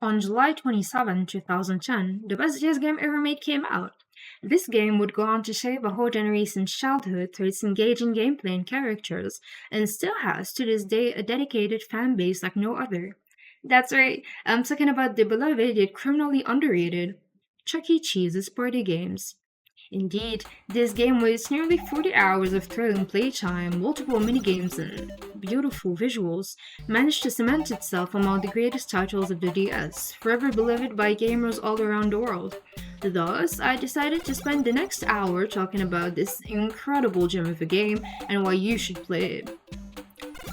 On July 27, 2010, the best chess game ever made came out. This game would go on to shape a whole generation's childhood through its engaging gameplay and characters, and still has to this day a dedicated fan base like no other. That's right, I'm talking about the beloved yet criminally underrated Chuck E. Cheese's party games. Indeed, this game with nearly 40 hours of thrilling playtime, multiple minigames, and beautiful visuals, managed to cement itself among the greatest titles of the DS, forever beloved by gamers all around the world. Thus, I decided to spend the next hour talking about this incredible gem of a game and why you should play it.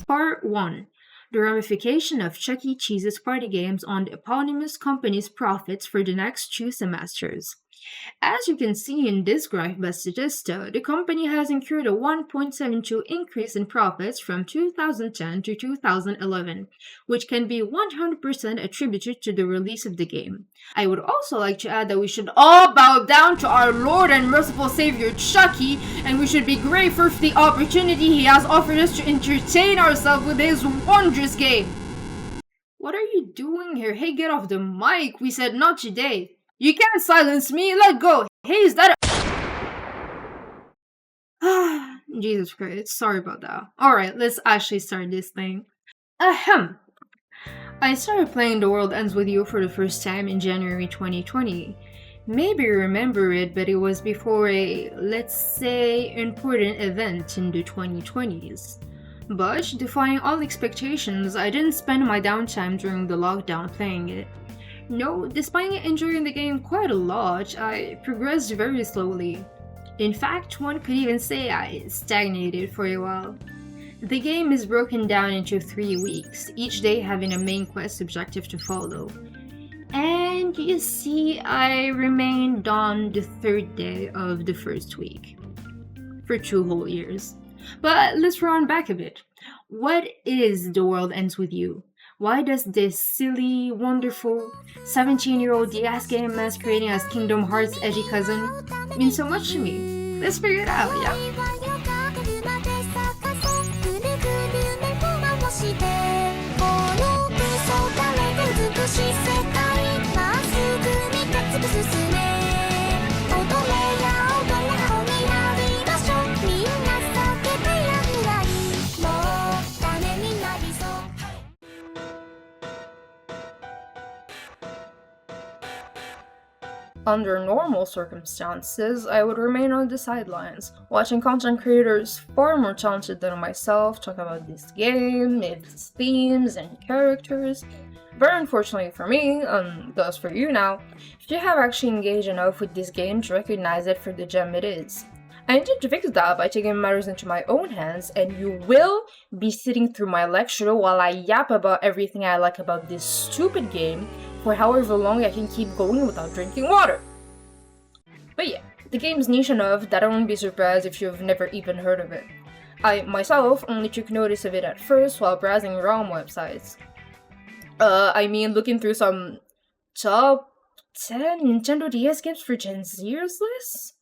Part 1. The ramification of Chuck E. Cheese's party games on the eponymous company's profits for the next 2 semesters. As you can see in this graph by Statista, the company has incurred a 1.72 increase in profits from 2010 to 2011, which can be 100% attributed to the release of the game. I would also like to add that we should all bow down to our Lord and merciful Savior Chucky, and we should be grateful for the opportunity he has offered us to entertain ourselves with his wondrous game. What are you doing here? Hey, get off the mic! We said not today. You can't silence me! Let go! Hey, is that a... Jesus Christ, sorry about that. Alright, let's actually start this thing. Ahem! I started playing The World Ends With You for the first time in January 2020. Maybe you remember it, but it was before a, let's say, important event in the 2020s. But, defying all expectations, I didn't spend my downtime during the lockdown playing it. No, despite enjoying the game quite a lot, I progressed very slowly. In fact, one could even say I stagnated for a while. The game is broken down into 3 weeks, each day having a main quest objective to follow. And you see, I remained on the 3rd day of the first week. For 2 whole years. But let's run back a bit. What is The World Ends With You? Why does this silly, wonderful, 17-year-old DS game masquerading as Kingdom Hearts' edgy cousin mean so much to me? Let's figure it out, yeah? Under normal circumstances, I would remain on the sidelines, watching content creators far more talented than myself talk about this game, its themes and characters. Very unfortunately for me, and thus for you now, you have actually engaged enough with this game to recognize it for the gem it is. I intend to fix that by taking matters into my own hands, and you will be sitting through my lecture while I yap about everything I like about this stupid game for however long I can keep going without drinking water. But yeah, the game's niche enough that I won't be surprised if you've never even heard of it. I, myself, only took notice of it at first while browsing ROM websites. Looking through some top 10 Nintendo DS games for Gen Zers lists?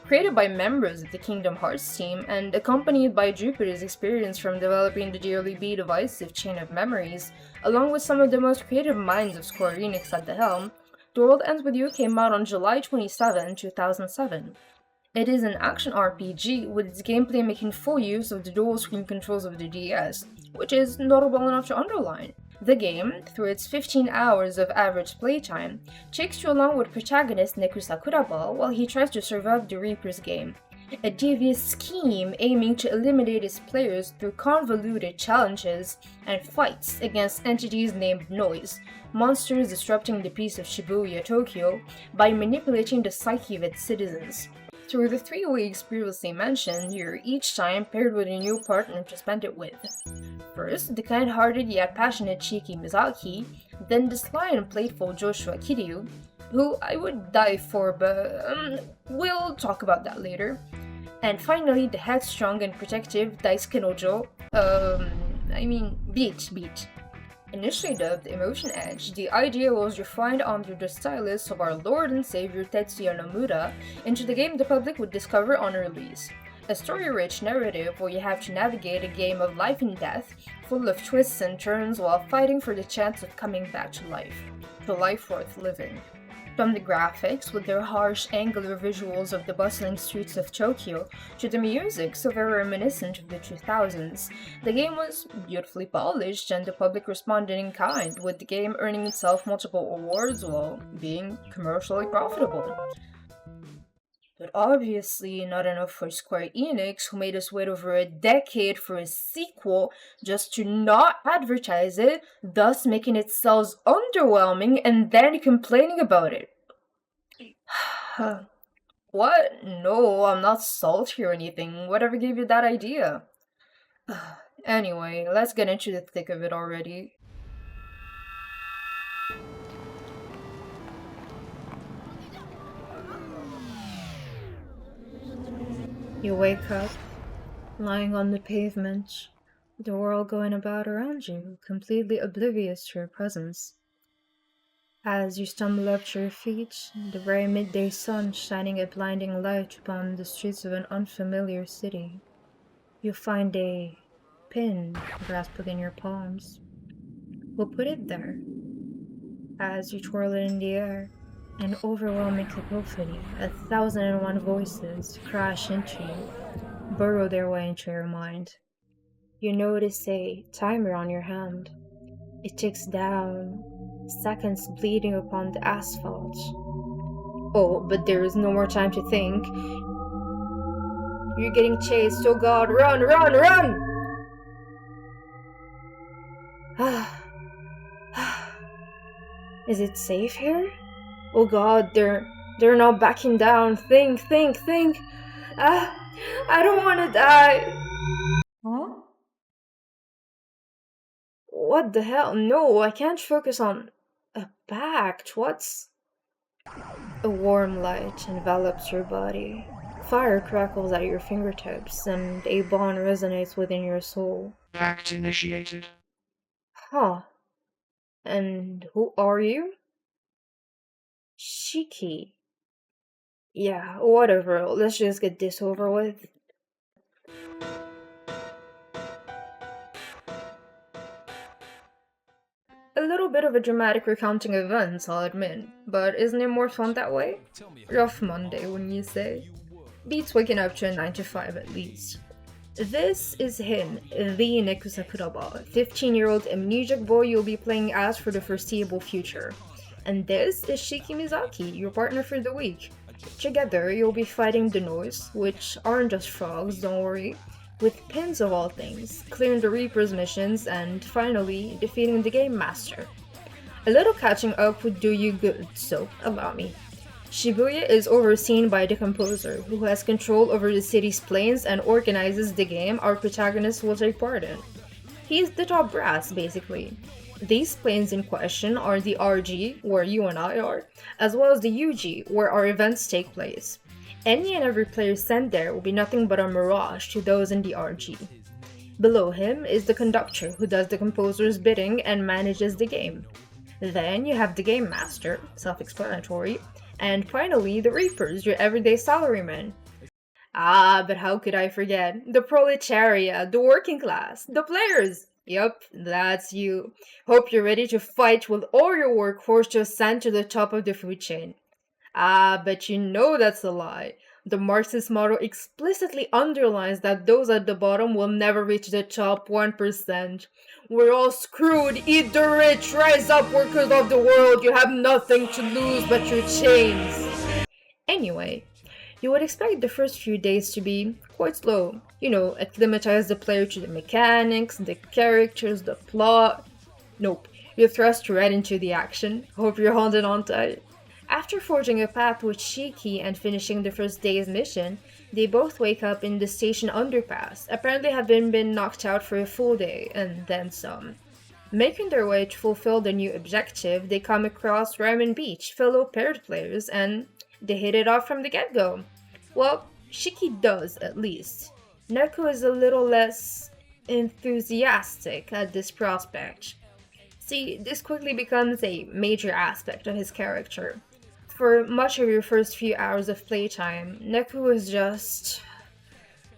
Created by members of the Kingdom Hearts team and accompanied by Jupiter's experience from developing the dearly be divisive Chain of Memories, along with some of the most creative minds of Square Enix at the helm, The World Ends With You came out on July 27, 2007. It is an action RPG with its gameplay making full use of the dual screen controls of the DS, which is notable enough to underline. The game, through its 15 hours of average playtime, takes you along with protagonist Neku Sakuraba while he tries to survive the Reaper's game, a devious scheme aiming to eliminate its players through convoluted challenges and fights against entities named Noise, monsters disrupting the peace of Shibuya, Tokyo, by manipulating the psyche of its citizens. Through the 3 weeks previously mentioned, you're each time paired with a new partner to spend it with. First, the kind-hearted yet passionate Shiki Mizaki, then the sly and playful Joshua Kiryu, who I would die for, but we'll talk about that later. And finally, the headstrong and protective Daisuke Nojo, Beat. Initially dubbed Emotion Edge, the idea was refined under the stylus of our Lord and Savior Tetsuya Nomura into the game the public would discover on release. A story-rich narrative where you have to navigate a game of life and death, full of twists and turns while fighting for the chance of coming back to life worth living. From the graphics, with their harsh, angular visuals of the bustling streets of Tokyo, to the music, so very reminiscent of the 2000s, the game was beautifully polished and the public responded in kind, with the game earning itself multiple awards while being commercially profitable. But obviously not enough for Square Enix, who made us wait over a decade for a sequel just to not advertise it, thus making its sales underwhelming and then complaining about it. What? No, I'm not salty or anything. Whatever gave you that idea? Anyway, let's get into the thick of it already. You wake up, lying on the pavement, the world going about around you, completely oblivious to your presence. As you stumble up to your feet, the very midday sun shining a blinding light upon the streets of an unfamiliar city, you find a pin grasped in your palms. We'll put it there. As you twirl it in the air, an overwhelming cacophony, 1,001 voices crash into you, burrow their way into your mind. You notice a timer on your hand. It ticks down, seconds bleeding upon the asphalt. Oh, but there is no more time to think. You're getting chased, oh god, run, run, run! Is it safe here? Oh god, they're not backing down. Think, think, think! I don't wanna die! Huh? What the hell? No, I can't focus on a pact. What's... A warm light envelops your body. Fire crackles at your fingertips, and a bond resonates within your soul. Act initiated. Huh. And who are you? Shiki. Yeah, whatever. Let's just get this over with. A little bit of a dramatic recounting of events, I'll admit, but isn't it more fun that way? Rough Monday, wouldn't you say? Beats waking up to a 9 to 5 at least. This is him, the Neku Sakuraba, 15-year-old amnesiac boy you'll be playing as for the foreseeable future. And this is Shiki Mizaki, your partner for the week. Together, you'll be fighting the Noise, which aren't just frogs, don't worry, with pins of all things, clearing the Reaper's missions, and finally, defeating the Game Master. A little catching up would do you good, so allow me. Shibuya is overseen by the composer, who has control over the city's planes and organizes the game our protagonist will take part in. He's the top brass, basically. These planes in question are the RG, where you and I are, as well as the UG, where our events take place. Any and every player sent there will be nothing but a mirage to those in the RG. Below him is the conductor, who does the composer's bidding and manages the game. Then you have the Game Master, self-explanatory, and finally the Reapers, your everyday salarymen. Ah, but how could I forget? The proletariat, the working class, the players! Yup, that's you. Hope you're ready to fight with all your workforce to ascend to the top of the food chain. Ah, but you know that's a lie. The Marxist model explicitly underlines that those at the bottom will never reach the top 1%. We're all screwed. Eat the rich. Rise up, workers of the world. You have nothing to lose but your chains. Anyway, you would expect the first few days to be quite slow. You know, acclimatize the player to the mechanics, the characters, the plot. Nope, you're thrust right into the action. Hope you're holding on tight. After forging a path with Shiki and finishing the first day's mission, they both wake up in the station underpass, apparently having been knocked out for a full day, and then some. Making their way to fulfill their new objective, they come across Ramen Beach, fellow paired players, and they hit it off from the get-go. Well, Shiki does, at least. Neku is a little less enthusiastic at this prospect. See, this quickly becomes a major aspect of his character. For much of your first few hours of playtime, Neku is just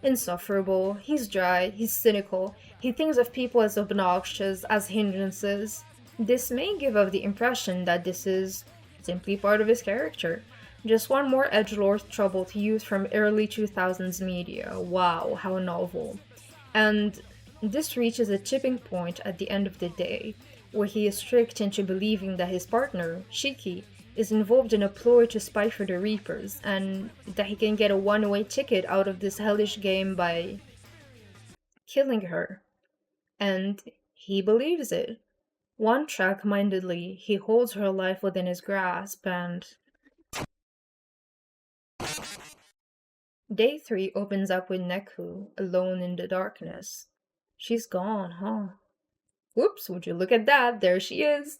Insufferable, he's dry, he's cynical, he thinks of people as obnoxious, as hindrances. This may give off the impression that this is simply part of his character. Just one more edgelord trouble to use from early 2000s media. Wow, how novel. And this reaches a tipping point at the end of the day, where he is tricked into believing that his partner, Shiki, is involved in a ploy to spy for the Reapers, and that he can get a one-way ticket out of this hellish game by killing her. And he believes it. One track mindedly, he holds her life within his grasp, and day 3 opens up with Neku, alone in the darkness. She's gone, huh? Whoops, would you look at that? There she is.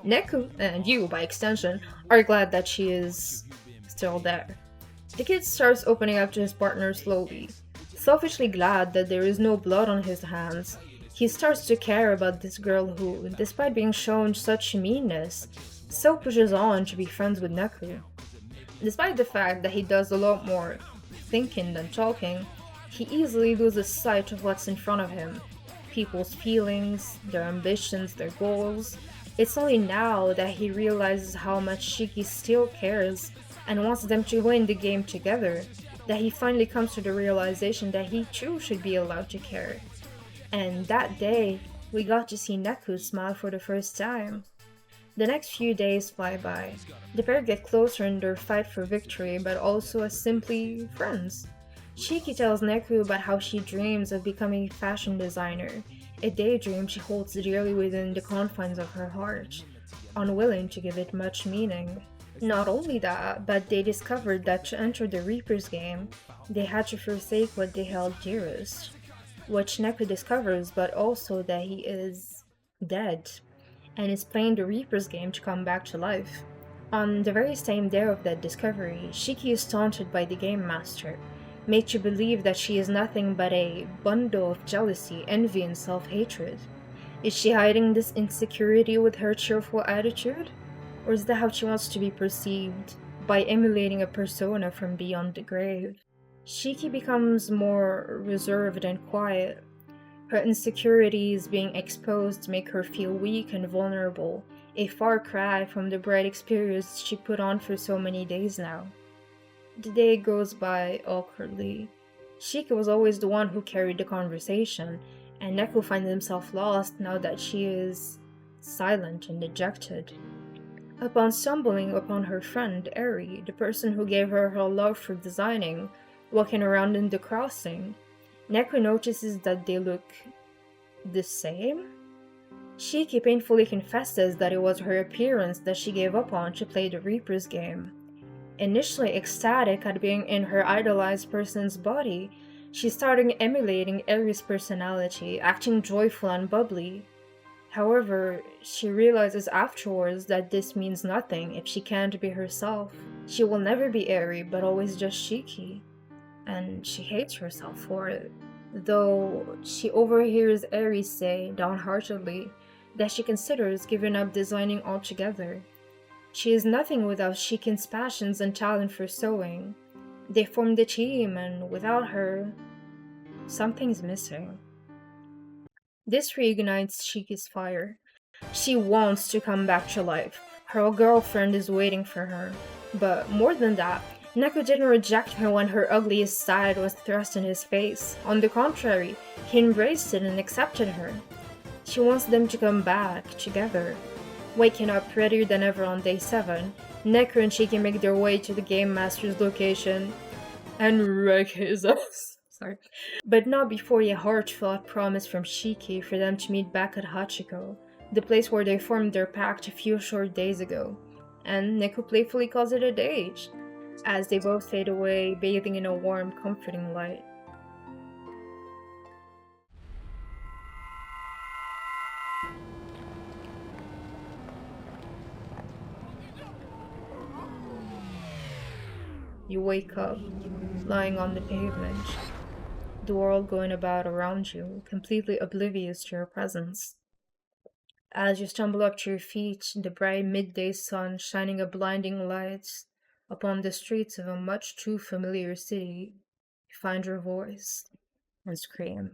Neku, and you by extension, are glad that she is still there. The kid starts opening up to his partner slowly. Selfishly glad that there is no blood on his hands, he starts to care about this girl who, despite being shown such meanness, still pushes on to be friends with Neku. Despite the fact that he does a lot more thinking than talking, he easily loses sight of what's in front of him. People's feelings, their ambitions, their goals. It's only now that he realizes how much Shiki still cares and wants them to win the game together, that he finally comes to the realization that he too should be allowed to care. And that day, we got to see Neku smile for the first time. The next few days fly by. The pair get closer in their fight for victory, but also as simply friends. Shiki tells Neku about how she dreams of becoming a fashion designer, a daydream she holds dearly within the confines of her heart, unwilling to give it much meaning. Not only that, but they discovered that to enter the Reaper's game, they had to forsake what they held dearest, which Neku discovers, but also that he is dead, and is playing the Reaper's game to come back to life. On the very same day of that discovery, Shiki is taunted by the Game Master, made to believe that she is nothing but a bundle of jealousy, envy, and self-hatred. Is she hiding this insecurity with her cheerful attitude? Or is that how she wants to be perceived, by emulating a persona from beyond the grave? Shiki becomes more reserved and quiet. Her insecurities being exposed make her feel weak and vulnerable, a far cry from the bright experience she put on for so many days now. The day goes by awkwardly. Shiki was always the one who carried the conversation, and Neku finds himself lost now that she is silent and dejected. Upon stumbling upon her friend, Eri, the person who gave her her love for designing, walking around in the crossing, Neku notices that they look the same? Shiki painfully confesses that it was her appearance that she gave up on to play the Reaper's game. Initially ecstatic at being in her idolized person's body, she started emulating Eri's personality, acting joyful and bubbly. However, she realizes afterwards that this means nothing if she can't be herself. She will never be Eri, but always just Shiki. And she hates herself for it. Though she overhears Eri say, downheartedly, that she considers giving up designing altogether. She is nothing without Shikin's passions and talent for sewing. They formed a team, and without her, something's missing. This reignites Shiki's fire. She wants to come back to life. Her girlfriend is waiting for her. But more than that, Neku didn't reject her when her ugliest side was thrust in his face. On the contrary, he embraced it and accepted her. She wants them to come back, together. Waking up readier than ever on day 7, Neku and Shiki make their way to the Game Master's location and wreck his ass. Sorry. But not before a heartfelt promise from Shiki for them to meet back at Hachiko, the place where they formed their pact a few short days ago. And Neku playfully calls it a date, as they both fade away, bathing in a warm, comforting light. You wake up, lying on the pavement, the world going about around you, completely oblivious to your presence. As you stumble up to your feet, the bright midday sun shining a blinding light upon the streets of a much too familiar city find your voice, and scream.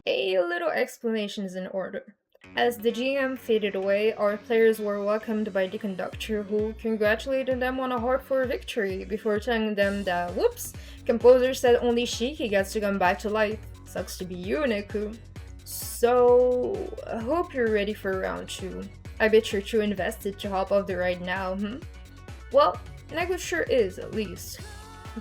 A little explanation is in order. As the GM faded away, our players were welcomed by the conductor who congratulated them on a hard-fought victory before telling them that, whoops, composer said only Shiki gets to come back to life. Sucks to be you, Neku. So, I hope you're ready for round 2. I bet you're too invested to hop off the ride now, Well, Neku sure is, at least.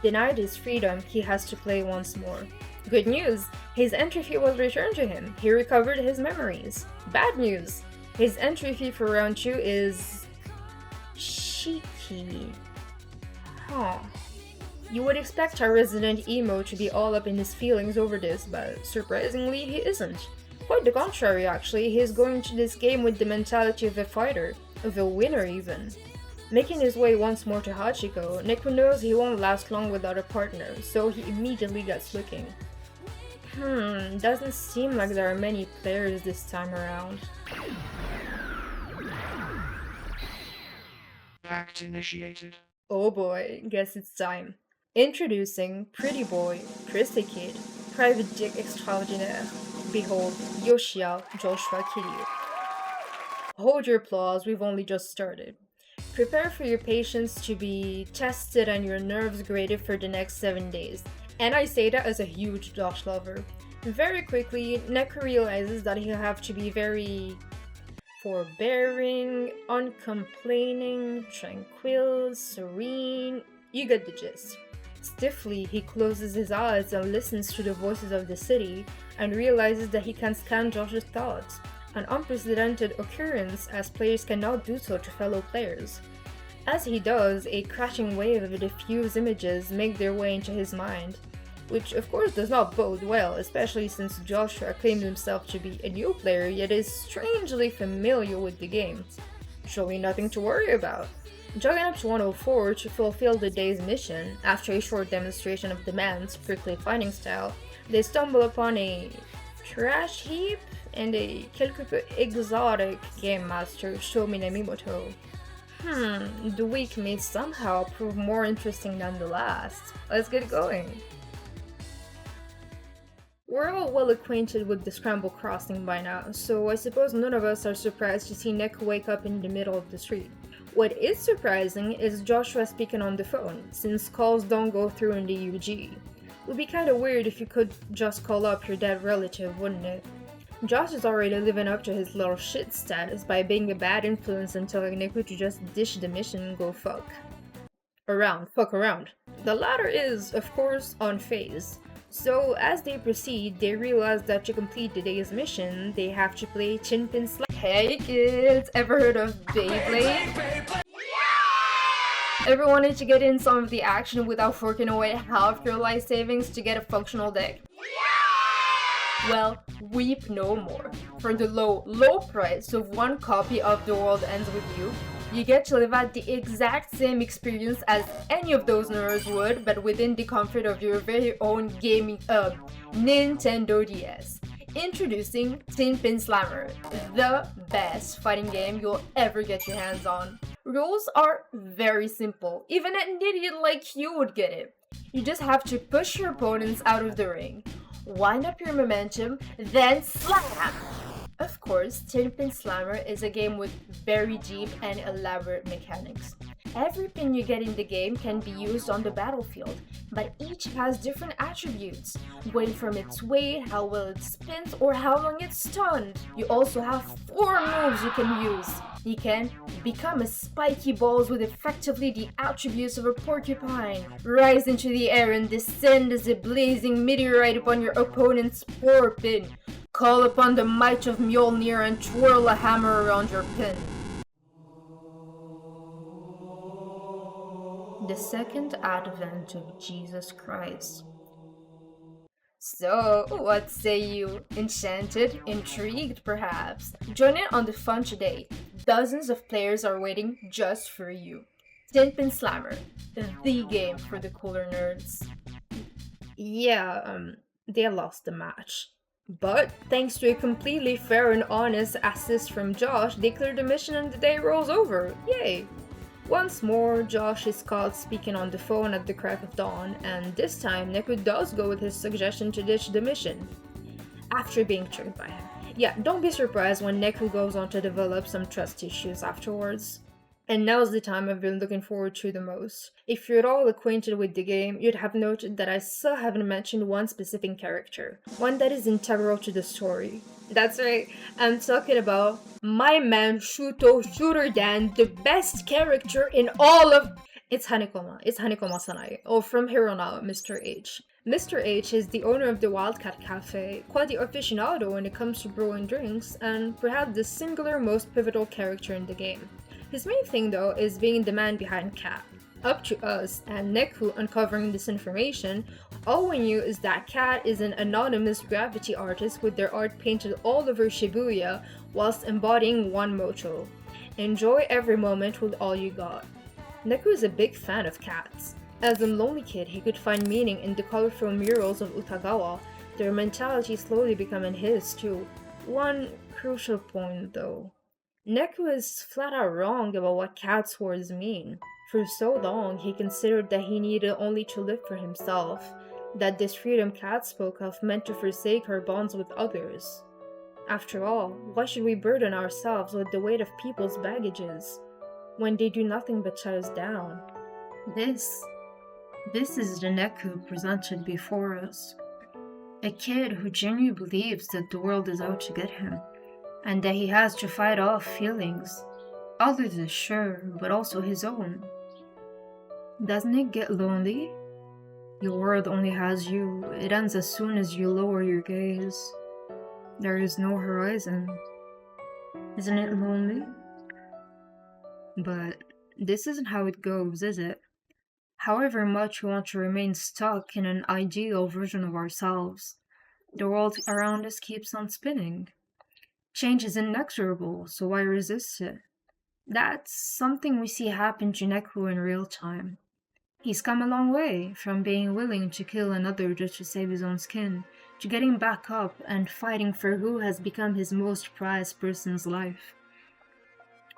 Denied his freedom, he has to play once more. Good news, his entry fee was returned to him. He recovered his memories. Bad news, his entry fee for round 2 is... Shiki. Huh. You would expect our resident emo to be all up in his feelings over this, but surprisingly he isn't. Quite the contrary actually, he's going to this game with the mentality of a fighter, of a winner even. Making his way once more to Hachiko, Neku knows he won't last long without a partner, so he immediately gets looking. Doesn't seem like there are many players this time around. Act initiated. Oh boy, guess it's time. Introducing Pretty Boy, Christy Kid, Private Dick Extraordinaire. Behold, Yoshia Joshua Kiryu. Hold your applause, we've only just started. Prepare for your patience to be tested and your nerves graded for the next 7 days. And I say that as a huge Josh lover. Very quickly, Neku realizes that he'll have to be very forbearing, uncomplaining, tranquil, serene. You get the gist. Stiffly, he closes his eyes and listens to the voices of the city and realizes that he can scan Josh's thoughts. An unprecedented occurrence as players cannot do so to fellow players. As he does, a crashing wave of diffuse images make their way into his mind, which of course does not bode well, especially since Joshua claimed himself to be a new player yet is strangely familiar with the game. Surely nothing to worry about. Jogging up to 104 to fulfill the day's mission, after a short demonstration of the man's prickly fighting style, they stumble upon a trash heap and a quelque peu exotic game master, Shomi Nemimoto. The week may somehow prove more interesting than the last. Let's get going. We're all well acquainted with the Scramble Crossing by now, so I suppose none of us are surprised to see Neku wake up in the middle of the street. What is surprising is Joshua speaking on the phone, since calls don't go through in the UG. Would be kinda weird if you could just call up your dead relative, wouldn't it? Josh is already living up to his little shit status by being a bad influence and telling Neku to just dish the mission and go fuck around. The latter is, of course, unfazed. So as they proceed, they realize that to complete the day's mission, they have to play Chinpin Slam. Hey kids, ever heard of Beyblade? Ever wanted to get in some of the action without forking away half your life savings to get a functional deck? Well, weep no more. For the low price of one copy of The World Ends With You, you get to live out the exact same experience as any of those nerds would, but within the comfort of your very own gaming Nintendo DS. Introducing Tin Pin Slammer, the best fighting game you'll ever get your hands on. Rules are very simple, even an idiot like you would get it. You just have to push your opponents out of the ring, wind up your momentum, then slam! Of course, Tin Pin Slammer is a game with very deep and elaborate mechanics. Every pin you get in the game can be used on the battlefield, but each has different attributes, going from its weight, how well it spins, or how long it's stunned. You also have 4 moves you can use. You can become a spiky balls with effectively the attributes of a porcupine, rise into the air and descend as a blazing meteorite upon your opponent's 4 pin, call upon the might of Mjolnir and twirl a hammer around your pin. The second advent of Jesus Christ. So, what say you? Enchanted? Intrigued, perhaps? Join in on the fun today. Dozens of players are waiting just for you. Tin Pin Slammer, the game for the cooler nerds. Yeah, they lost the match. But, thanks to a completely fair and honest assist from Josh, they cleared the mission and the day rolls over. Yay! Once more, Josh is caught speaking on the phone at the crack of dawn, and this time Neku does go with his suggestion to ditch the mission, after being tricked by him. Yeah, don't be surprised when Neku goes on to develop some trust issues afterwards. And now's the time I've been looking forward to the most. If you're at all acquainted with the game, you'd have noted that I still haven't mentioned one specific character, one that is integral to the story. That's right, I'm talking about my man Shuto Shuridan, the best character in all of... It's Hanekoma Sanae, or from here on out, Mr. H. Mr. H is the owner of the Wildcat Cafe, quite the aficionado when it comes to brewing drinks, and perhaps the singular most pivotal character in the game. His main thing though is being the man behind Cat. Up to us and Neku uncovering this information, all we knew is that Cat is an anonymous graffiti artist with their art painted all over Shibuya whilst embodying one motto: enjoy every moment with all you got. Neku is a big fan of cats. As a lonely kid, he could find meaning in the colorful murals of Utagawa, their mentality slowly becoming his too. One crucial point though. Neku is flat out wrong about what cat's words mean. For so long, he considered that he needed only to live for himself, that this freedom Cat spoke of meant to forsake her bonds with others. After all, why should we burden ourselves with the weight of people's baggages, when they do nothing but shut us down? This is the Neku presented before us. A kid who genuinely believes that the world is out to get him, and that he has to fight off feelings, others is sure, but also his own. Doesn't it get lonely? Your world only has you. It ends as soon as you lower your gaze. There is no horizon. Isn't it lonely? But this isn't how it goes, is it? However much we want to remain stuck in an ideal version of ourselves, the world around us keeps on spinning. Change is inexorable, so why resist it? That's something we see happen to Neku in real time. He's come a long way, from being willing to kill another just to save his own skin, to getting back up and fighting for who has become his most prized person's life.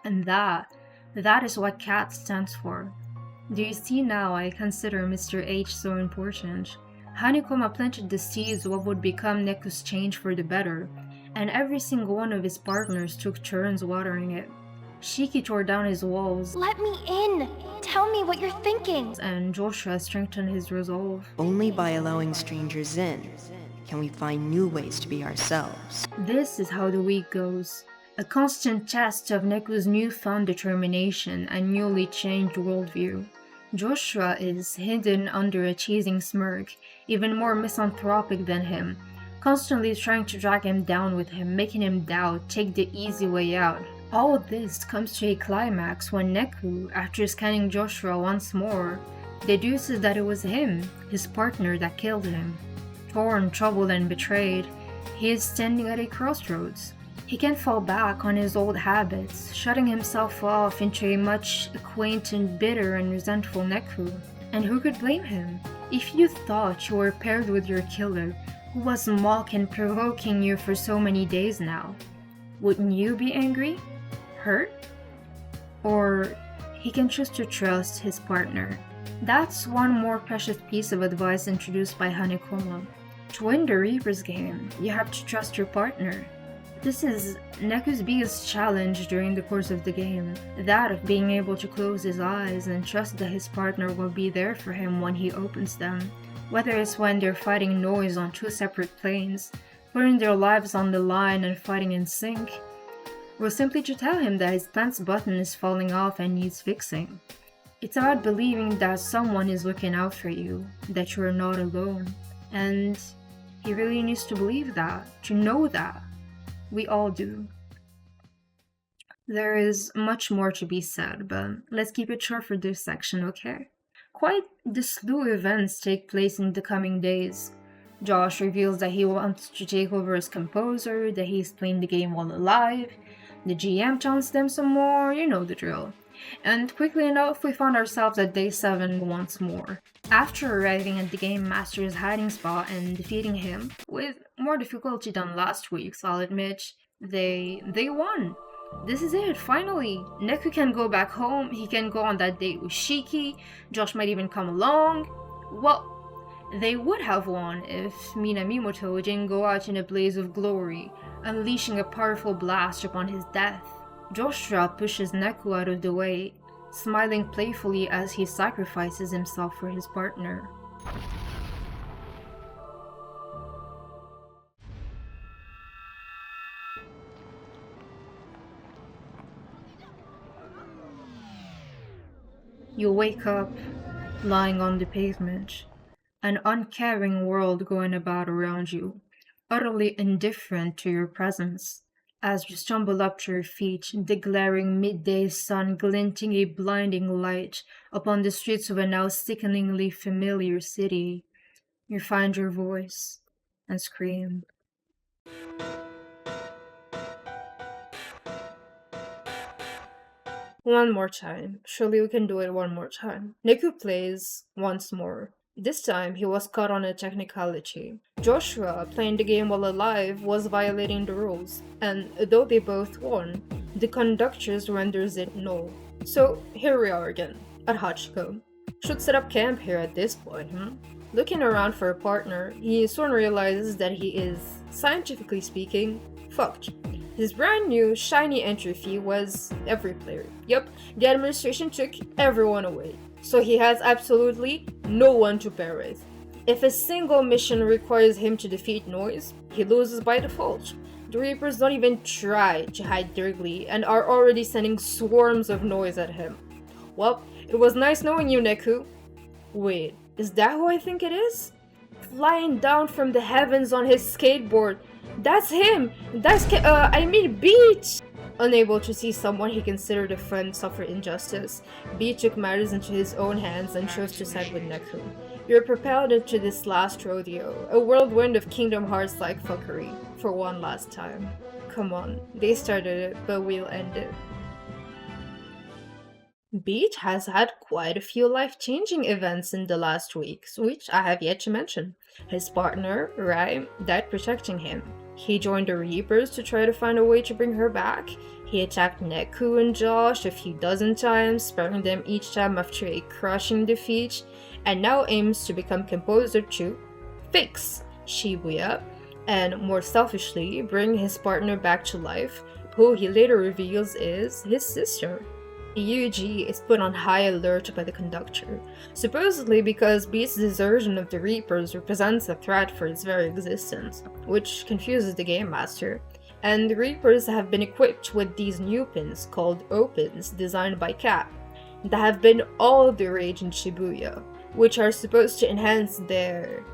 And that is what Cat stands for. Do you see now I consider Mr. H so important? Hanekoma planted the seeds of what would become Neku's change for the better, and every single one of his partners took turns watering it. Shiki tore down his walls. Let me in! Tell me what you're thinking! And Joshua strengthened his resolve. Only by allowing strangers in can we find new ways to be ourselves. This is how the week goes. A constant test of Neku's newfound determination and newly changed worldview. Joshua is hidden under a cheesing smirk, even more misanthropic than him, constantly trying to drag him down with him, making him doubt, take the easy way out. All this comes to a climax when Neku, after scanning Joshua once more, deduces that it was him, his partner, that killed him. Torn, troubled, and betrayed, he is standing at a crossroads. He can't fall back on his old habits, shutting himself off into a much acquainted, bitter, and resentful Neku. And who could blame him? If you thought you were paired with your killer, who was mocking and provoking you for so many days now, wouldn't you be angry? Hurt? Or he can choose to trust his partner. That's one more precious piece of advice introduced by Hanekoma. To win the Reaper's game, you have to trust your partner. This is Neku's biggest challenge during the course of the game, that of being able to close his eyes and trust that his partner will be there for him when he opens them, whether it's when they're fighting noise on two separate planes, putting their lives on the line and fighting in sync, or simply to tell him that his pants button is falling off and needs fixing. It's about believing that someone is looking out for you, that you're not alone, and he really needs to believe that, to know that. We all do. There is much more to be said, but let's keep it short for this section, okay? Quite the slew of events take place in the coming days. Josh reveals that he wants to take over as composer, that he's playing the game while alive. The GM taunts them some more, you know the drill. And quickly enough, we found ourselves at day 7 once more. After arriving at the Game Master's hiding spot and defeating him, with more difficulty than last week's, I'll admit, they won. this is it, finally. Neku can go back home, he can go on that date with Shiki, Josh might even come along. Well, they would have won if Minamimoto didn't go out in a blaze of glory, unleashing a powerful blast upon his death. Joshua pushes Neku out of the way, smiling playfully as he sacrifices himself for his partner. You wake up, lying on the pavement, an uncaring world going about around you, utterly indifferent to your presence. As you stumble up to your feet, the glaring midday sun glinting a blinding light upon the streets of a now sickeningly familiar city, you find your voice and scream. One more time. Surely we can do it one more time. Neku plays once more. This time, he was caught on a technicality. Joshua, playing the game while alive, was violating the rules, and though they both won, the conductors renders it null. So, here we are again, at Hachiko. Should set up camp here at this point, Looking around for a partner, he soon realizes that he is, scientifically speaking, fucked. His brand new, shiny entry fee was every player. Yup, the administration took everyone away. So he has absolutely no one to pair with. If a single mission requires him to defeat Noise, he loses by default. The Reapers don't even try to hide their glee and are already sending swarms of Noise at him. Well, it was nice knowing you, Neku. Wait, is that who I think it is? Flying down from the heavens on his skateboard. That's him! Beat! Unable to see someone he considered a friend suffer injustice, Beat took matters into his own hands and chose to side with Neku. You're propelled into this last rodeo, a whirlwind of Kingdom Hearts-like fuckery, for one last time. Come on, they started it, but we'll end it. Beat has had quite a few life-changing events in the last weeks, which I have yet to mention. His partner, Rai, died protecting him. He joined the Reapers to try to find a way to bring her back. He attacked Neku and Josh a few dozen times, sparing them each time after a crushing defeat, and now aims to become composer to fix Shibuya, and more selfishly, bring his partner back to life, who he later reveals is his sister. Yuji is put on high alert by the conductor, supposedly because Beat's desertion of the Reapers represents a threat for its very existence, which confuses the Game Master. And the Reapers have been equipped with these new pins called O-Pins designed by Cap, that have been all the rage in Shibuya, which are supposed to enhance their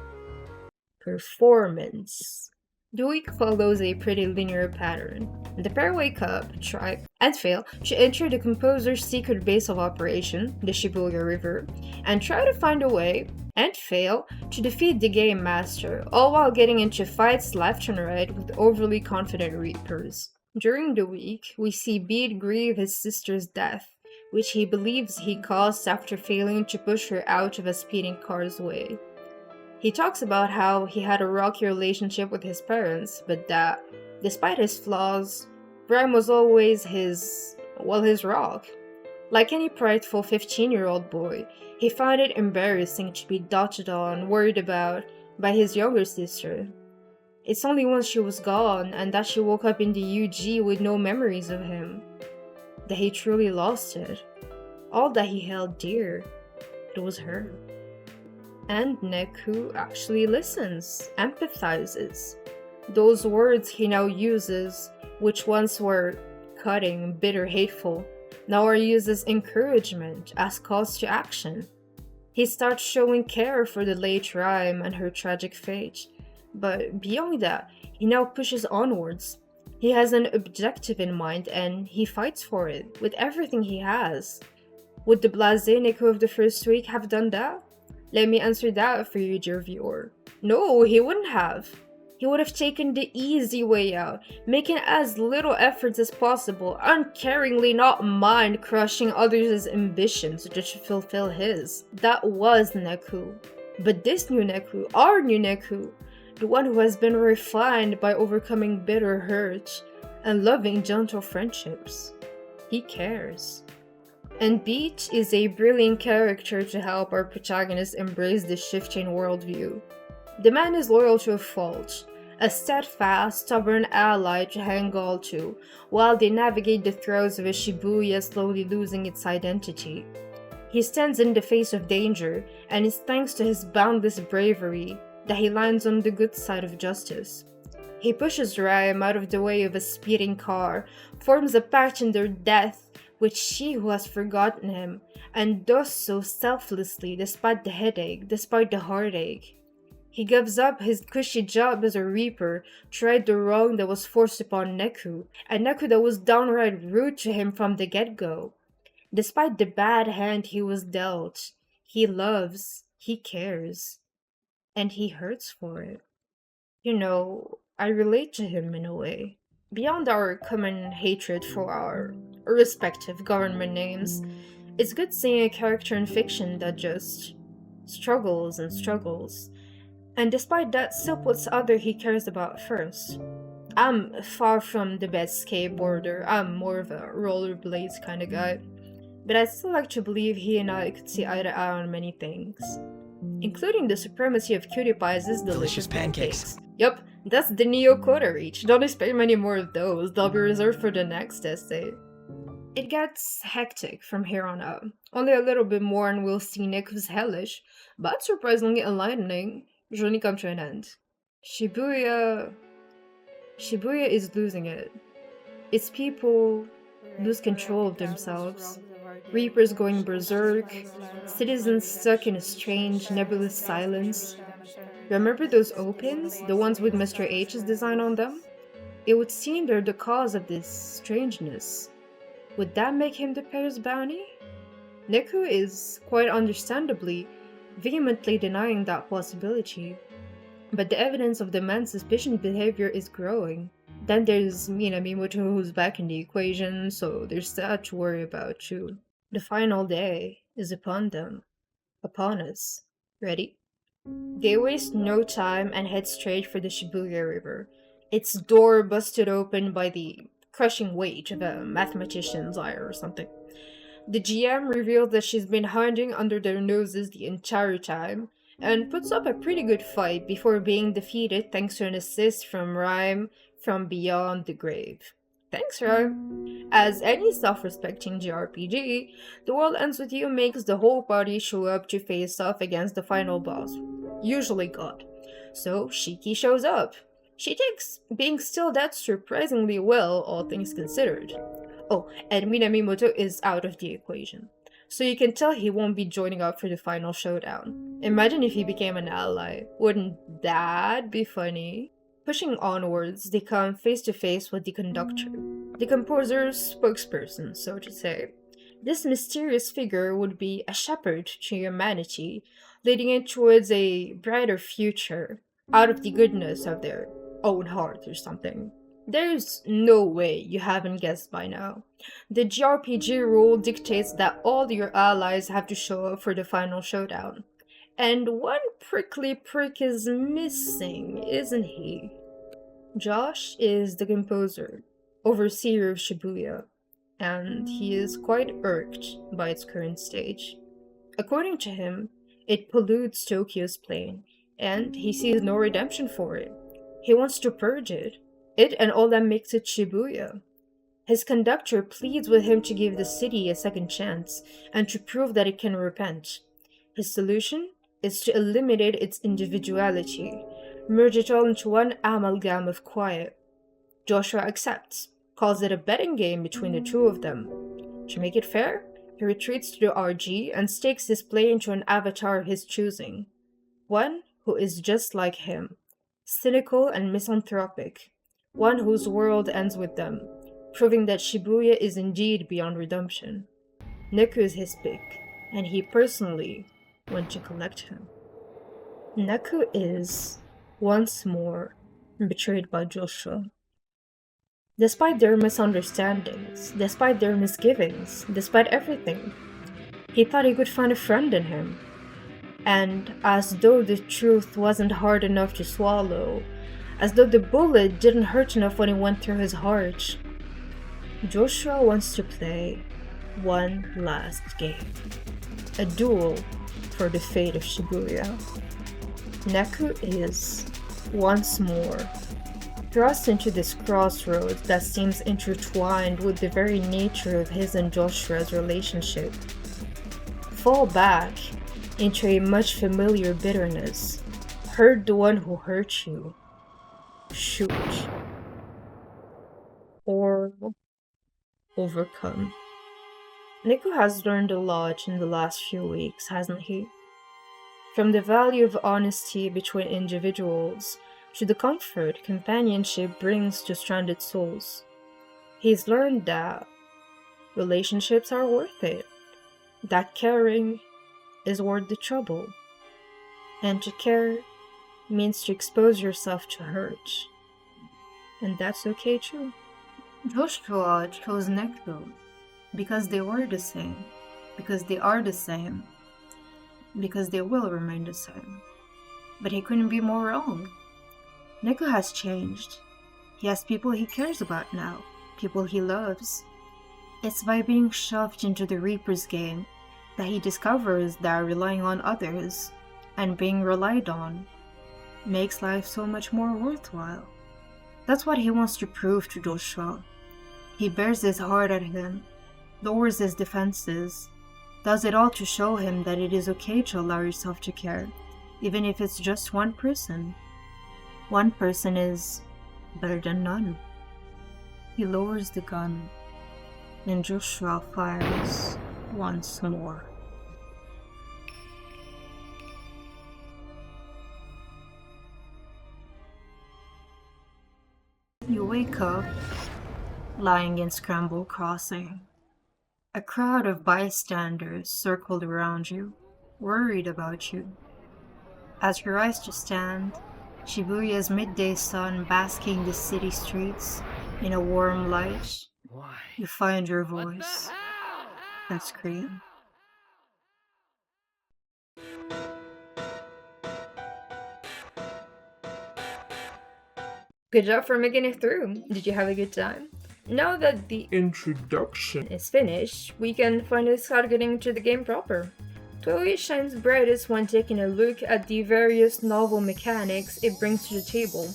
performance. The week follows a pretty linear pattern. The pair wake up, try, and fail to enter the composer's secret base of operation, the Shibuya River, and try to find a way, and fail, to defeat the Game Master, all while getting into fights left and right with overly confident Reapers. During the week, we see Beat grieve his sister's death, which he believes he caused after failing to push her out of a speeding car's way. He talks about how he had a rocky relationship with his parents, but that, despite his flaws, Rhyme was always his rock. Like any prideful 15-year-old boy, he found it embarrassing to be doted on, worried about, by his younger sister. It's only once she was gone, and that she woke up in the UG with no memories of him, that he truly lost it. All that he held dear, it was her. And Neku actually listens, empathizes. Those words he now uses, which once were cutting, bitter, hateful, now are used as encouragement, as calls to action. He starts showing care for the late Rhyme and her tragic fate. But beyond that, he now pushes onwards. He has an objective in mind and he fights for it, with everything he has. Would the blasé Neku of the first week have done that? Let me answer that for you, dear viewer. No, he wouldn't have. He would have taken the easy way out, making as little efforts as possible, uncaringly not mind crushing others' ambitions just to fulfill his. That was Neku. But this new Neku, our new Neku, the one who has been refined by overcoming bitter hurt, and loving, gentle friendships. He cares. And Beach is a brilliant character to help our protagonist embrace this shifting worldview. The man is loyal to a fault, a steadfast, stubborn ally to hang on to, while they navigate the throes of a Shibuya slowly losing its identity. He stands in the face of danger, and it's thanks to his boundless bravery that he lands on the good side of justice. He pushes Rhyme out of the way of a speeding car, forms a pact in their death with she who has forgotten him, and does so selflessly despite the headache, despite the heartache. He gives up his cushy job as a reaper to right the wrong that was forced upon Neku, a Neku that was downright rude to him from the get-go. Despite the bad hand he was dealt, he loves, he cares, and he hurts for it. You know, I relate to him in a way. Beyond our common hatred for our respective government names, it's good seeing a character in fiction that just struggles and struggles, and despite that still puts other he cares about first. I'm far from the best skateboarder, I'm more of a rollerblades kind of guy, but I still like to believe he and I could see eye to eye on many things, including the supremacy of cutie pie's delicious pancakes. Yup, that's the Neo quota reach. Don't expect many more of those, they'll be reserved for the next essay. It gets hectic from here on out. Only a little bit more and we'll see Neku's hellish, but surprisingly enlightening, journey come to an end. Shibuya is losing it. Its people lose control of themselves. Reapers going berserk, citizens stuck in a strange, nebulous silence. Remember those opens, the ones with Mr. H's design on them? It would seem they're the cause of this strangeness. Would that make him the pair's bounty? Neku is, quite understandably, vehemently denying that possibility. But the evidence of the man's suspicious behavior is growing. Then there's Minamimoto who's back in the equation, so there's that to worry about too. The final day is upon them. Upon us. Ready? They waste no time and head straight for the Shibuya River, its door busted open by the crushing weight of a mathematician's eye or something. The GM reveals that she's been hiding under their noses the entire time, and puts up a pretty good fight before being defeated thanks to an assist from Rhyme from beyond the grave. Thanks, Rhyme. As any self-respecting JRPG, The World Ends With You makes the whole party show up to face off against the final boss, usually God. So Shiki shows up. She takes being still that surprisingly well, all things considered. Oh, and Minamimoto is out of the equation, so you can tell he won't be joining up for the final showdown. Imagine if he became an ally. Wouldn't that be funny? Pushing onwards, they come face to face with the conductor, the composer's spokesperson, so to say. This mysterious figure would be a shepherd to humanity, leading it towards a brighter future, out of the goodness of their own heart or something. There's no way you haven't guessed by now. The JRPG rule dictates that all your allies have to show up for the final showdown. And one prickly prick is missing, isn't he? Josh is the composer, overseer of Shibuya, and he is quite irked by its current stage. According to him, it pollutes Tokyo's plain, and he sees no redemption for it. He wants to purge it and all that makes it Shibuya. His conductor pleads with him to give the city a second chance, and to prove that it can repent. His solution is to eliminate its individuality, merge it all into one amalgam of quiet. Joshua accepts, calls it a betting game between the two of them. To make it fair, he retreats to the RG and stakes his play into an avatar of his choosing. One who is just like him, cynical and misanthropic. One whose world ends with them, proving that Shibuya is indeed beyond redemption. Neku is his pick, and he personally went to collect him. Neku is, once more, betrayed by Joshua. Despite their misunderstandings, despite their misgivings, despite everything, he thought he could find a friend in him. And as though the truth wasn't hard enough to swallow, as though the bullet didn't hurt enough when it went through his heart. Joshua wants to play one last game. A duel for the fate of Shibuya. Neku is, once more, thrust into this crossroads that seems intertwined with the very nature of his and Joshua's relationship. Fall back into a much familiar bitterness. Hurt the one who hurt you. Shoot. Or overcome. Neku has learned a lot in the last few weeks, hasn't he? From the value of honesty between individuals to the comfort companionship brings to stranded souls. He's learned that relationships are worth it, that caring is worth the trouble, and to care means to expose yourself to hurt, and that's okay too. Joshua chose Neku because they were the same, because they are the same, because they will remain the same. But he couldn't be more wrong. Neku has changed. He has people he cares about now, people he loves. It's by being shoved into the Reaper's game that he discovers that relying on others and being relied on makes life so much more worthwhile. That's what he wants to prove to Joshua. He bears his heart at him, lowers his defenses, does it all to show him that it is okay to allow yourself to care, even if it's just one person. One person is better than none. He lowers the gun, and Joshua fires once more. You wake up, lying in Scramble Crossing. A crowd of bystanders circled around you, worried about you. As you rise to stand, Shibuya's midday sun basking the city streets in a warm light, you find your voice and scream. Good job for making it through. Did you have a good time? Now that the introduction is finished, we can finally start getting into the game proper. Toei shines brightest when taking a look at the various novel mechanics it brings to the table.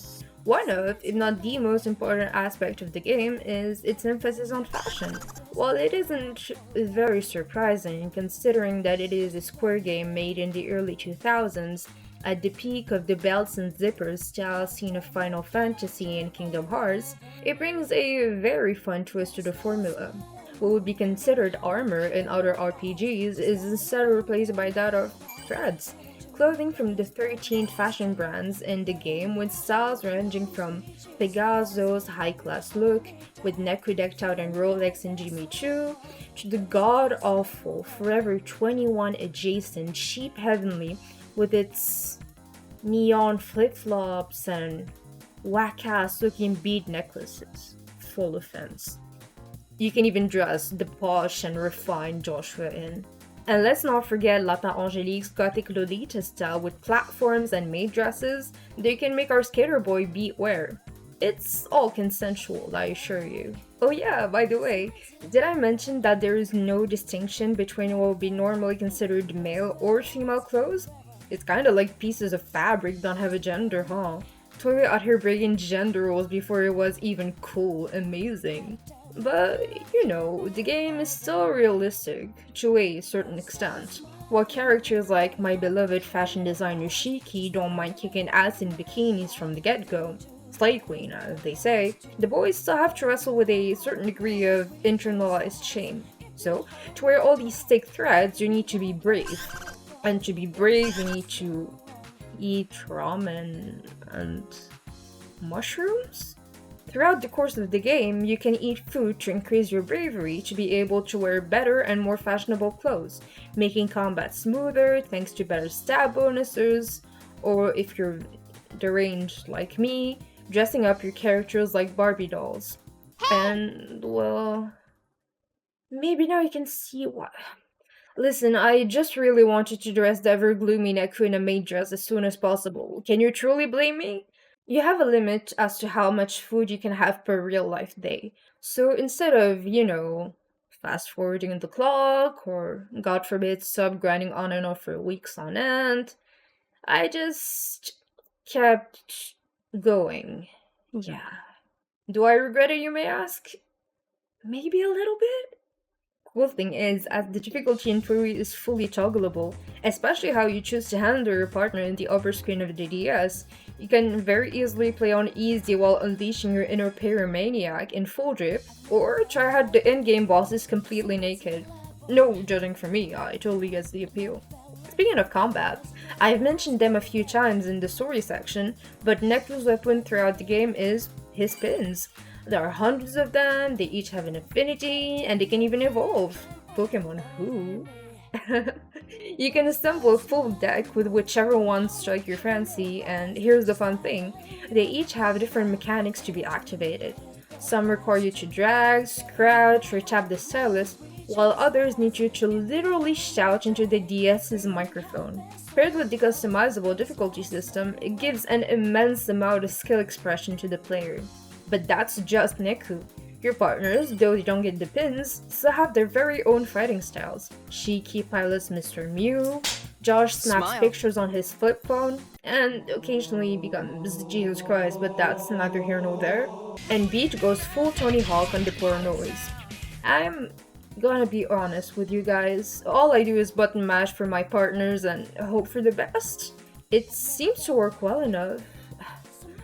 One of, if not the most important aspect of the game is its emphasis on fashion. While it isn't very surprising considering that it is a Square game made in the early 2000s, at the peak of the belts and zippers style seen of Final Fantasy and Kingdom Hearts, it brings a very fun twist to the formula. What would be considered armor in other RPGs is instead replaced by that of threads. Clothing from the 13 fashion brands in the game with styles ranging from Pegaso's high-class look with Neku decked out in Rolex and Jimmy Choo, to the god-awful Forever 21 adjacent Cheap Heavenly with its neon flip-flops and whack-ass looking bead necklaces. Full offense. You can even dress the posh and refined Joshua in. And let's not forget Lapin Angelique's gothic Lolita style with platforms and maid dresses they can make our skater boy beat wear. It's all consensual, I assure you. Oh yeah, by the way, did I mention that there is no distinction between what would be normally considered male or female clothes? It's kinda like pieces of fabric don't have a gender, huh? Toei out here breaking gender roles before it was even cool, amazing. But, you know, the game is still realistic, to a certain extent. While characters like my beloved fashion designer Shiki don't mind kicking ass in bikinis from the get-go, Slay Queen as they say, the boys still have to wrestle with a certain degree of internalized shame. So, to wear all these thick threads, you need to be brave. And to be brave, you need to eat ramen and mushrooms? Throughout the course of the game, you can eat food to increase your bravery to be able to wear better and more fashionable clothes, making combat smoother thanks to better stab bonuses, or if you're deranged like me, dressing up your characters like Barbie dolls. And, well, maybe now you can see why. Listen, I just really wanted to dress the ever gloomy Neku in a maid dress as soon as possible. Can you truly blame me? You have a limit as to how much food you can have per real life day. So instead of, fast forwarding the clock or, God forbid, sub grinding on and off for weeks on end, I just kept going. Yeah. Do I regret it, you may ask? Maybe a little bit? Cool thing is, as the difficulty in Furi is fully toggleable, especially how you choose to handle your partner in the upper screen of the DS, you can very easily play on easy while unleashing your inner pyromaniac in full drip, or try out the in-game bosses completely naked. No judging from me, I totally get the appeal. Speaking of combat, I've mentioned them a few times in the story section, but Neku's weapon throughout the game is his pins. There are hundreds of them, they each have an affinity, and they can even evolve. Pokemon who? You can assemble a full deck with whichever ones strike your fancy, and here's the fun thing, they each have different mechanics to be activated. Some require you to drag, crouch, or tap the stylus, while others need you to literally shout into the DS's microphone. Paired with the customizable difficulty system, it gives an immense amount of skill expression to the player. But that's just Neku. Your partners, though they don't get the pins, still have their very own fighting styles. Shiki pilots Mr. Mew, Josh snaps pictures on his flip phone, and occasionally becomes Jesus Christ, but that's neither here nor there. And Beat goes full Tony Hawk on the poor noise. I'm gonna be honest with you guys, all I do is button mash for my partners and hope for the best. It seems to work well enough.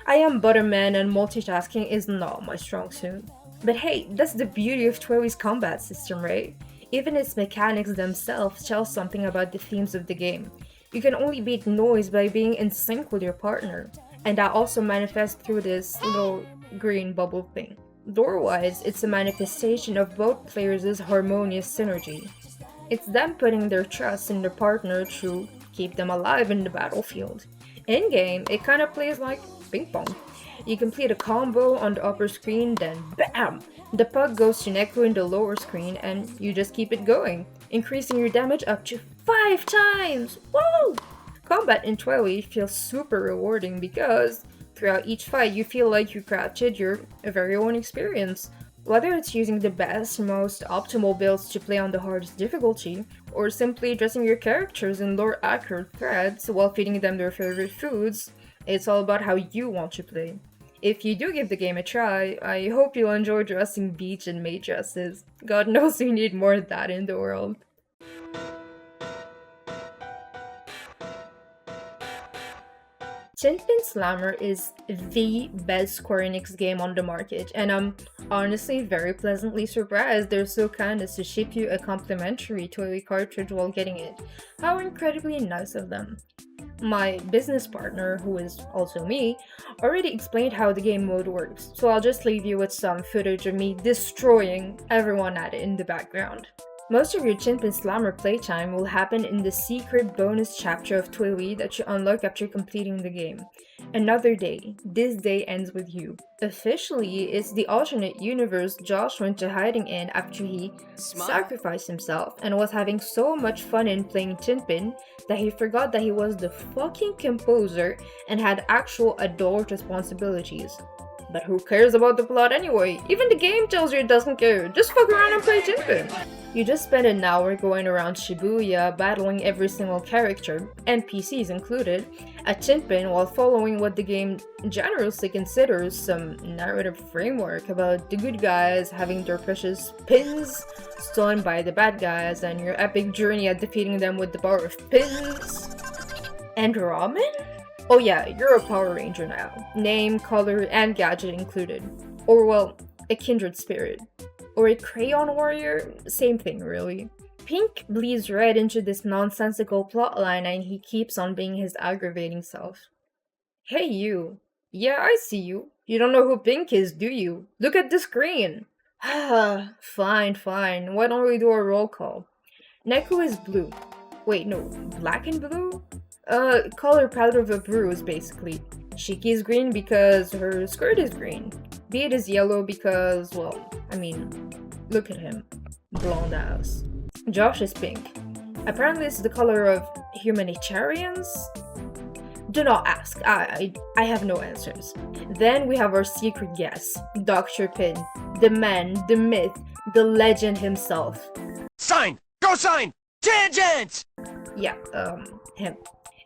I am Butterman and multitasking is not my strong suit. But hey, that's the beauty of TOEIC's combat system, right? Even its mechanics themselves tell something about the themes of the game. You can only beat noise by being in sync with your partner, and that also manifests through this little green bubble thing. Lore-wise, it's a manifestation of both players' harmonious synergy. It's them putting their trust in their partner to keep them alive in the battlefield. In-game, it kinda plays like ping pong. You complete a combo on the upper screen, then BAM! The puck goes to Neku in the lower screen, and you just keep it going, increasing your damage up to 5 times! Woo! Combat in TOEIC feels super rewarding because throughout each fight you feel like you crafted your very own experience. Whether it's using the best, most optimal builds to play on the hardest difficulty, or simply dressing your characters in lore-accurate threads while feeding them their favorite foods, it's all about how you want to play. If you do give the game a try, I hope you'll enjoy dressing beach and maid dresses. God knows we need more of that in the world. Tintin Slammer is the best Square Enix game on the market, and I'm honestly very pleasantly surprised they're so kind as to ship you a complimentary TOEIC cartridge while getting it. How incredibly nice of them. My business partner, who is also me, already explained how the game mode works, so I'll just leave you with some footage of me destroying everyone at it in the background. Most of your Tintin Slammer playtime will happen in the secret bonus chapter of TOEIC that you unlock after completing the game. Another day. This day ends with you. Officially, it's the alternate universe Josh went to hiding in after he sacrificed himself and was having so much fun in playing Tintin that he forgot that he was the fucking composer and had actual adult responsibilities. But who cares about the plot anyway? Even the game tells you it doesn't care. Just fuck around and play Tintin. You just spend an hour going around Shibuya battling every single character, NPCs included, at Tintin while following what the game generously considers some narrative framework about the good guys having their precious pins stolen by the bad guys and your epic journey at defeating them with the power of pins. And ramen? Oh yeah, you're a Power Ranger now. Name, color, and gadget included. Or well, a kindred spirit. Or a crayon warrior? Same thing, really. Pink bleeds right into this nonsensical plotline and he keeps on being his aggravating self. Hey you. Yeah, I see you. You don't know who Pink is, do you? Look at the screen! Fine. Why don't we do a roll call? Neku is blue. Wait, no, black and blue? Color palette of a bruise, basically. Shiki is green because her skirt is green. Beat is yellow because, well, I mean, look at him. Blonde ass. Josh is pink. Apparently it's the color of humanitarians? Do not ask. I have no answers. Then we have our secret guest, Dr. Pin, the man, the myth, the legend himself. Sine! Cosine! Tangent! Yeah, him.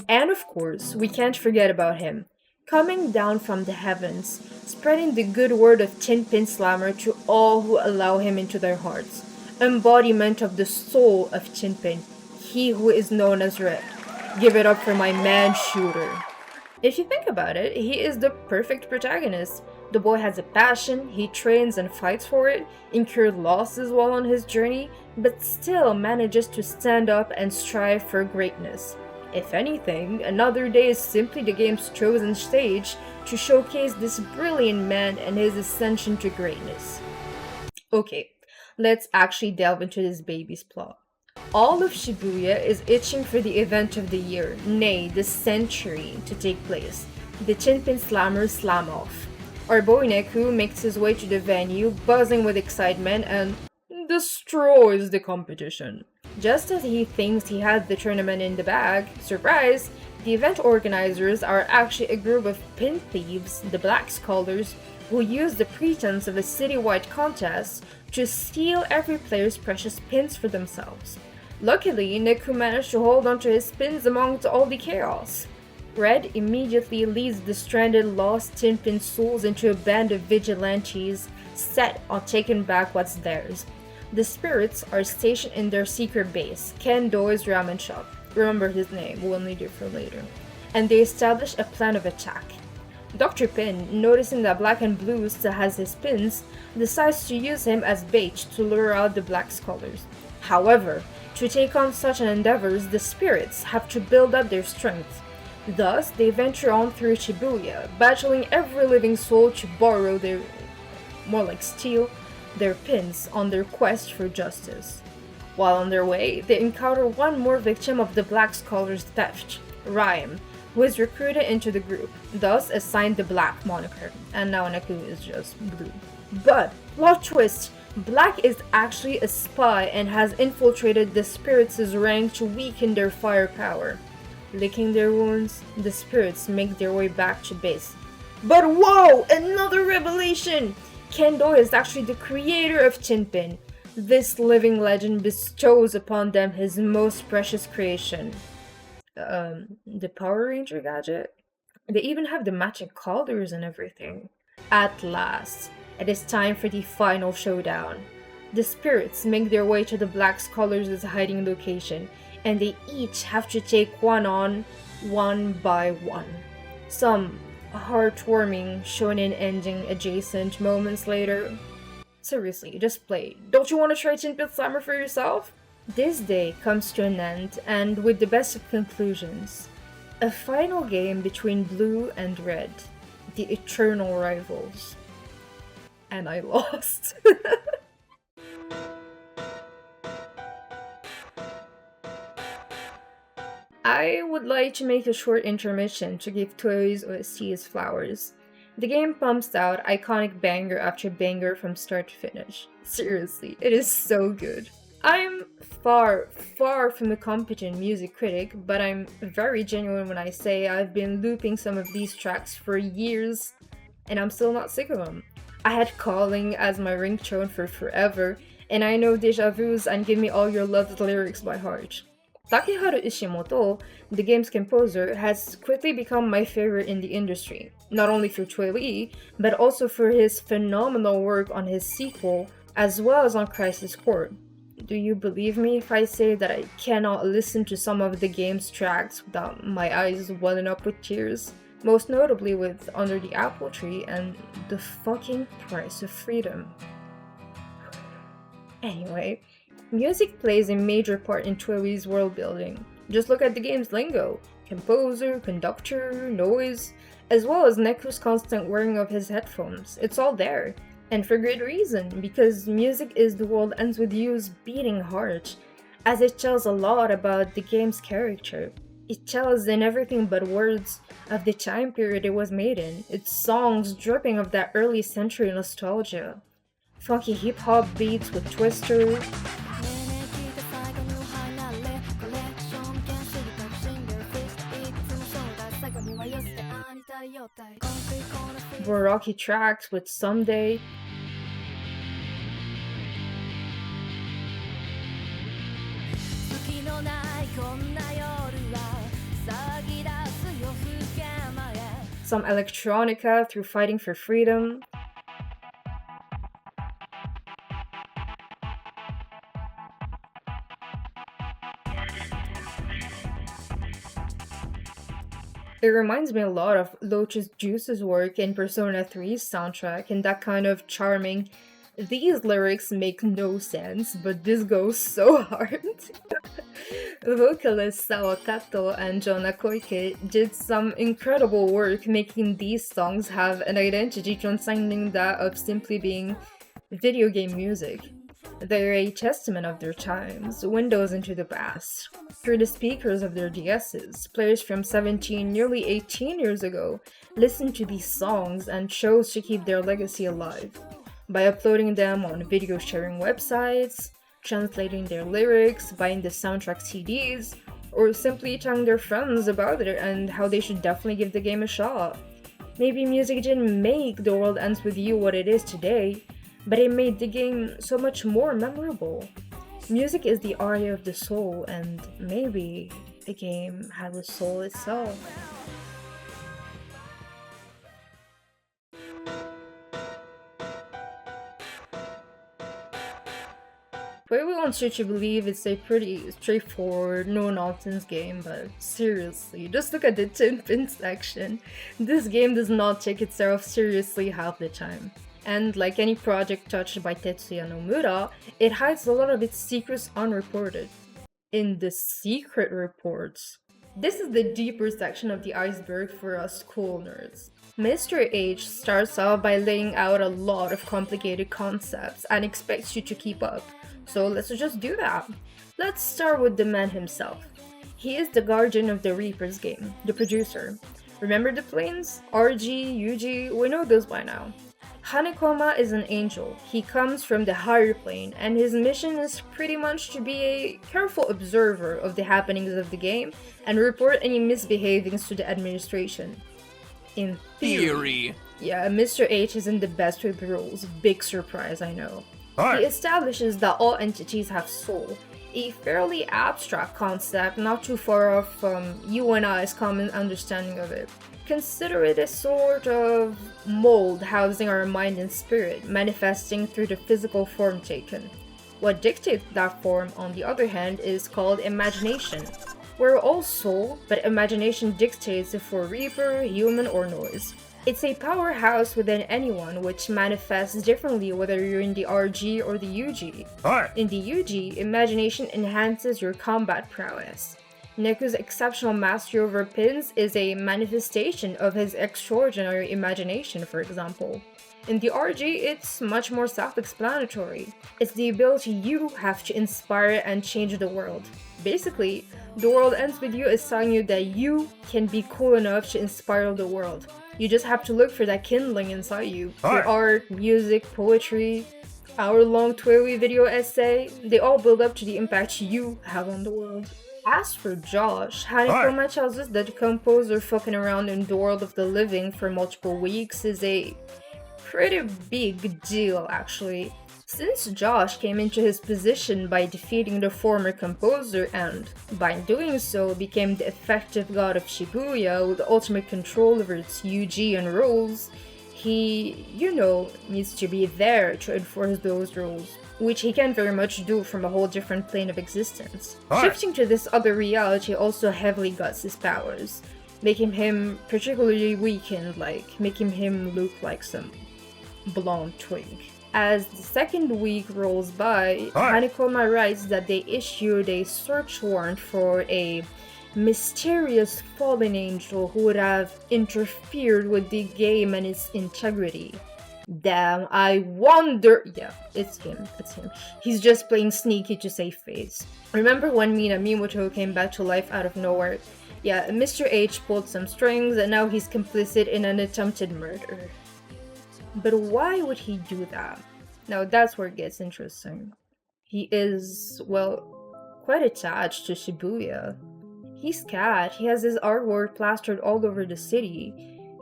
And of course, we can't forget about him. Coming down from the heavens, spreading the good word of Tinpin Slammer to all who allow him into their hearts. Embodiment of the soul of Tinpin, he who is known as Red. Give it up for my man Shooter. If you think about it, he is the perfect protagonist. The boy has a passion, he trains and fights for it, incurred losses while on his journey, but still manages to stand up and strive for greatness. If anything, Another Day is simply the game's chosen stage to showcase this brilliant man and his ascension to greatness. Okay, let's actually delve into this baby's plot. All of Shibuya is itching for the event of the year, nay, the century, to take place, the Tinpin Slammer Slam-Off. Our boy Neku makes his way to the venue, buzzing with excitement, and destroys the competition. Just as he thinks he has the tournament in the bag, surprise, the event organizers are actually a group of pin thieves, the Black Scholars, who use the pretense of a citywide contest to steal every player's precious pins for themselves. Luckily, Neku managed to hold onto his pins amongst all the chaos. Red immediately leads the stranded lost Tinpin souls into a band of vigilantes set on taking back what's theirs. The spirits are stationed in their secret base, Ken Doi's ramen shop. Remember his name, we'll need it for later. And they establish a plan of attack. Dr. Pin, noticing that Black and Blue still has his pins, decides to use him as bait to lure out the Black Scholars. However, to take on such an endeavor, the spirits have to build up their strength. Thus, they venture on through Shibuya, battling every living soul to borrow steal their pins on their quest for justice. While on their way, they encounter one more victim of the Black Scholars' theft, Rhyme, who is recruited into the group, thus assigned the Black moniker, and now Neku is just Blue. But, plot twist, Black is actually a spy and has infiltrated the spirits' rank to weaken their firepower. Licking their wounds, the spirits make their way back to base. But whoa! Another revelation! Ken Doi is actually the creator of Tinpin. This living legend bestows upon them his most precious creation. The Power Ranger gadget? They even have the matching colors and everything. At last, it is time for the final showdown. The spirits make their way to the Black Scholars' hiding location, and they each have to take one on, one by one. Some heartwarming shonen ending adjacent moments later. Seriously, just play. Don't you want to try Tinpin Slammer for yourself? This day comes to an end, and with the best of conclusions. A final game between Blue and Red, the eternal rivals. And I lost. I would like to make a short intermission to give Toyo's OST its flowers. The game pumps out iconic banger after banger from start to finish. Seriously, it is so good. I'm far from a competent music critic, but I'm very genuine when I say I've been looping some of these tracks for years, and I'm still not sick of them. I had Calling as my ringtone for forever, and I know Deja Vu's and Give Me All Your Love lyrics by heart. Takeharu Ishimoto, the game's composer, has quickly become my favorite in the industry, not only for Toei, but also for his phenomenal work on his sequel, as well as on Crisis Core. Do you believe me if I say that I cannot listen to some of the game's tracks without my eyes welling up with tears? Most notably with Under the Apple Tree and The Fucking Price of Freedom. Anyway, music plays a major part in Toei's world building. Just look at the game's lingo, composer, conductor, noise, as well as Neku's constant wearing of his headphones. It's all there. And for good reason, because music is The World Ends With You's beating heart, as it tells a lot about the game's character. It tells in everything but words of the time period it was made in, its songs dripping of that early century nostalgia. Funky hip-hop beats with Twister, more rocky tracks with Someday. Some electronica through Fighting for Freedom. It reminds me a lot of Lotus Juice's work in Persona 3's soundtrack, and that kind of charming, these lyrics make no sense, but this goes so hard. Vocalists Sawakato and Jonna Koike did some incredible work making these songs have an identity transcending that of simply being video game music. They're a testament of their times, windows into the past. Through the speakers of their DSs, players from 17, nearly 18 years ago listened to these songs and chose to keep their legacy alive by uploading them on video sharing websites, translating their lyrics, buying the soundtrack CDs, or simply telling their friends about it and how they should definitely give the game a shot. Maybe music didn't make The World Ends With You what it is today, but it made the game so much more memorable. Music is the aria of the soul, and maybe the game had a soul itself. Wayward wants you to believe it's a pretty straightforward, no-nonsense game, but seriously, just look at the Tinpin section. This game does not take itself seriously half the time. And like any project touched by Tetsuya Nomura, it hides a lot of its secrets unreported. In the secret reports, this is the deeper section of the iceberg for us cool nerds. Mr. H starts off by laying out a lot of complicated concepts and expects you to keep up, so let's just do that. Let's start with the man himself. He is the guardian of the Reaper's game, the producer. Remember the planes? RG, UG, we know those by now. Hanekoma is an angel. He comes from the higher plane, and his mission is pretty much to be a careful observer of the happenings of the game and report any misbehavings to the administration. In theory. Yeah, Mr. H isn't the best with rules. Big surprise, I know. He establishes that all entities have soul, a fairly abstract concept not too far off from you and I's common understanding of it. Consider it a sort of mold housing our mind and spirit, manifesting through the physical form taken. What dictates that form, on the other hand, is called imagination. We're all soul, but imagination dictates if we're Reaper, human, or noise. It's a powerhouse within anyone which manifests differently whether you're in the RG or the UG. In the UG, imagination enhances your combat prowess. Neku's exceptional mastery over pins is a manifestation of his extraordinary imagination, for example. In the RG, it's much more self-explanatory. It's the ability you have to inspire and change the world. Basically, The World Ends With You is telling you that you can be cool enough to inspire the world. You just have to look for that kindling inside you. Your art, music, poetry, hour-long twirly video essay, they all build up to the impact you have on the world. As for Josh, Hanekoma tells us that the composer fucking around in the world of the living for multiple weeks is a pretty big deal, actually. Since Josh came into his position by defeating the former composer and, by doing so, became the effective god of Shibuya with ultimate control over its UG and rules, he, needs to be there to enforce those rules, which he can very much do from a whole different plane of existence. Shifting to this other reality also heavily guts his powers, making him particularly weakened, making him look like some blonde twig. As the second week rolls by, Hanekoma writes that they issued a search warrant for a mysterious fallen angel who would have interfered with the game and its integrity. Damn, I wonder. Yeah, it's him. He's just playing sneaky to save face. Remember when Minamoto came back to life out of nowhere? Yeah, Mr. H pulled some strings and now he's complicit in an attempted murder. But why would he do that? Now that's where it gets interesting. He is, quite attached to Shibuya. He's cat, he has his artwork plastered all over the city.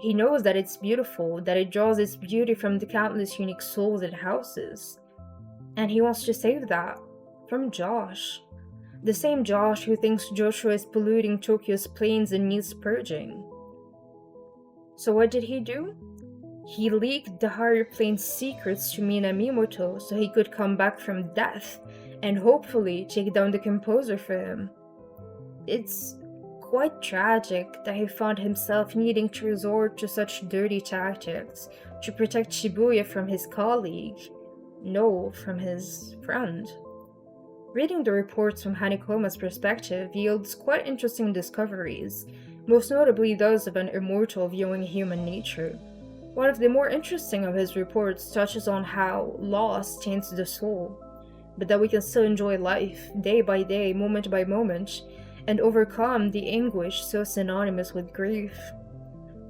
He knows that it's beautiful, that it draws its beauty from the countless unique souls it houses. And he wants to save that from Josh. The same Josh who thinks Joshua is polluting Tokyo's plains and needs purging. So what did he do? He leaked the higher plane's secrets to Minamimoto so he could come back from death and hopefully take down the composer for him. It's quite tragic that he found himself needing to resort to such dirty tactics to protect Shibuya from his colleague. No, from his friend. Reading the reports from Hanekoma's perspective yields quite interesting discoveries, most notably those of an immortal viewing human nature. One of the more interesting of his reports touches on how loss taints the soul, but that we can still enjoy life, day by day, moment by moment, and overcome the anguish so synonymous with grief.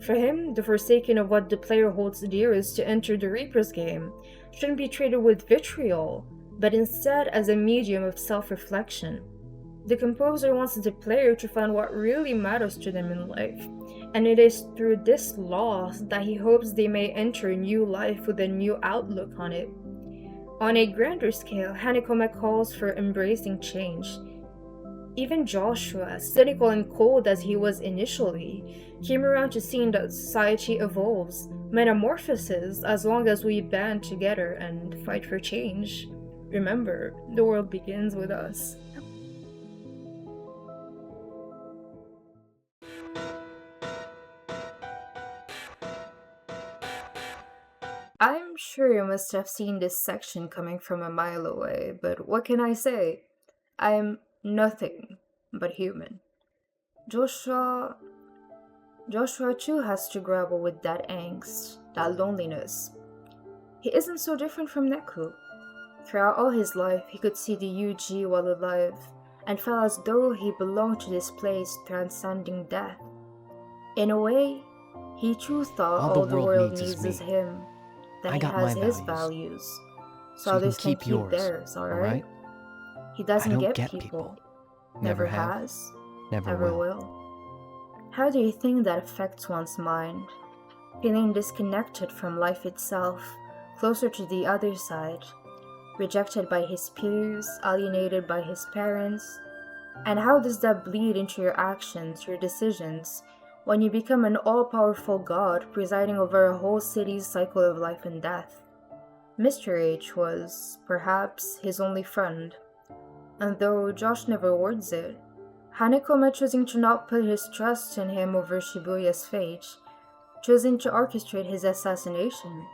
For him, the forsaking of what the player holds dearest to enter the Reaper's game shouldn't be treated with vitriol, but instead as a medium of self-reflection. The composer wants the player to find what really matters to them in life, and it is through this loss that he hopes they may enter new life with a new outlook on it. On a grander scale, Hanekoma calls for embracing change. Even Joshua, cynical and cold as he was initially, came around to seeing that society evolves, metamorphoses as long as we band together and fight for change. Remember, the world begins with us. I'm sure you must have seen this section coming from a mile away, but what can I say? I'm nothing but human. Joshua too has to grapple with that angst, that loneliness. He isn't so different from Neku. Throughout all his life, he could see the UG while alive, and felt as though he belonged to this place transcending death. In a way, he too thought all the world needs is him, that he has his values, so others can keep theirs, alright? He doesn't get people. Never has. Never will. How do you think that affects one's mind? Feeling disconnected from life itself, closer to the other side, rejected by his peers, alienated by his parents? And how does that bleed into your actions, your decisions, when you become an all-powerful god presiding over a whole city's cycle of life and death? Mr. H was, perhaps, his only friend. And though Josh never words it, Hanekoma choosing to not put his trust in him over Shibuya's fate, choosing to orchestrate his assassination,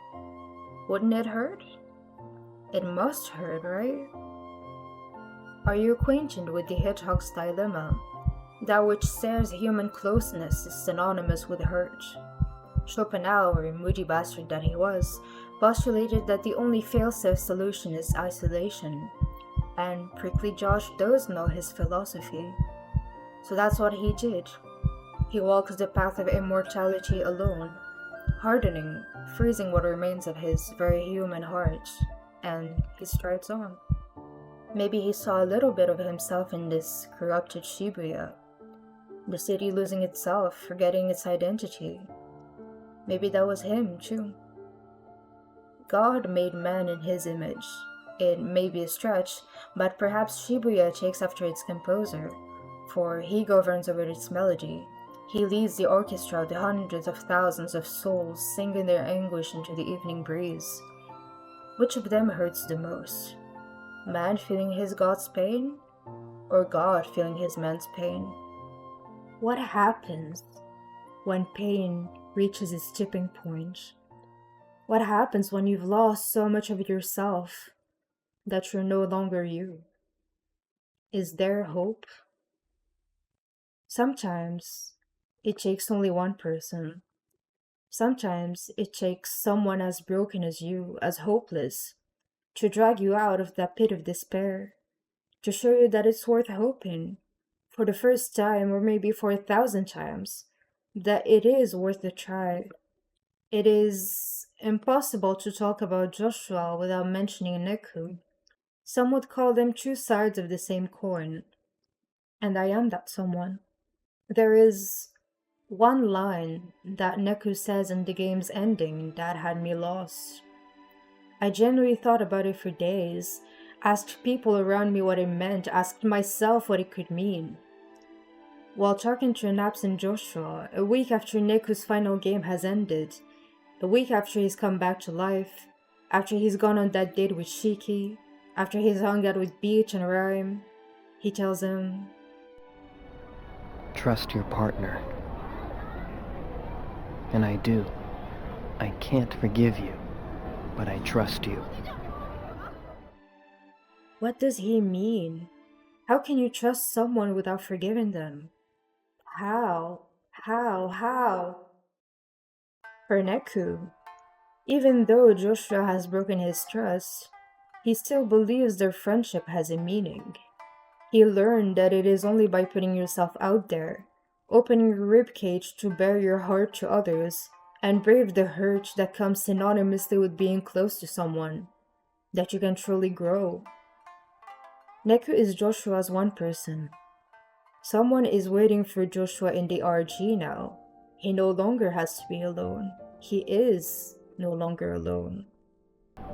wouldn't it hurt? It must hurt, right? Are you acquainted with the Hedgehog's dilemma? That which says human closeness is synonymous with hurt. Schopenhauer, moody bastard that he was, postulated that the only fail-safe solution is isolation, and Prickly Josh does know his philosophy. So that's what he did. He walks the path of immortality alone, hardening, freezing what remains of his very human heart, and he strides on. Maybe he saw a little bit of himself in this corrupted Shibuya, the city losing itself, forgetting its identity. Maybe that was him, too. God made man in his image. It may be a stretch, but perhaps Shibuya takes after its composer, for he governs over its melody. He leads the orchestra of the hundreds of thousands of souls singing their anguish into the evening breeze. Which of them hurts the most? Man feeling his God's pain, or God feeling his man's pain? What happens when pain reaches its tipping point? What happens when you've lost so much of yourself that you're no longer you? Is there hope? Sometimes it takes only one person. Sometimes it takes someone as broken as you, as hopeless, to drag you out of that pit of despair, to show you that it's worth hoping, for the first time or maybe for 1,000 times, that it is worth a try. It is impossible to talk about Joshua without mentioning Neku. Some would call them two sides of the same coin, and I am that someone. There is One line that Neku says in the game's ending that had me lost. I genuinely thought about it for days, asked people around me what it meant, asked myself what it could mean. While talking to an absent Joshua, a week after Neku's final game has ended, a week after he's come back to life, after he's gone on that date with Shiki, after he's hung out with Beach and Rhyme, he tells him, "Trust your partner." And I do. I can't forgive you, but I trust you. what does he mean? How can you trust someone without forgiving them? How? How? For Neku, even though Joshua has broken his trust, he still believes their friendship has a meaning. He learned that it is only by putting yourself out there, opening your ribcage to bare your heart to others, and brave the hurt that comes synonymously with being close to someone, that you can truly grow. Neku is Joshua's one person. Someone is waiting for Joshua in the RG now. He no longer has to be alone. He is no longer alone.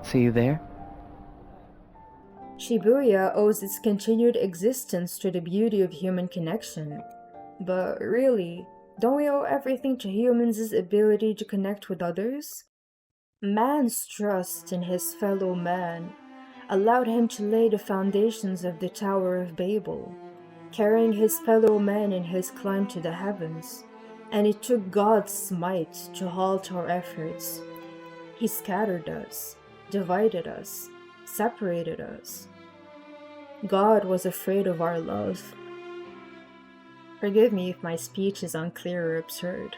See you there? Shibuya owes its continued existence to the beauty of human connection. But really, don't we owe everything to humans' ability to connect with others? Man's trust in his fellow man allowed him to lay the foundations of the Tower of Babel, carrying his fellow man in his climb to the heavens, and it took God's might to halt our efforts. He scattered us, divided us, separated us. God was afraid of our love. Forgive me if my speech is unclear or absurd.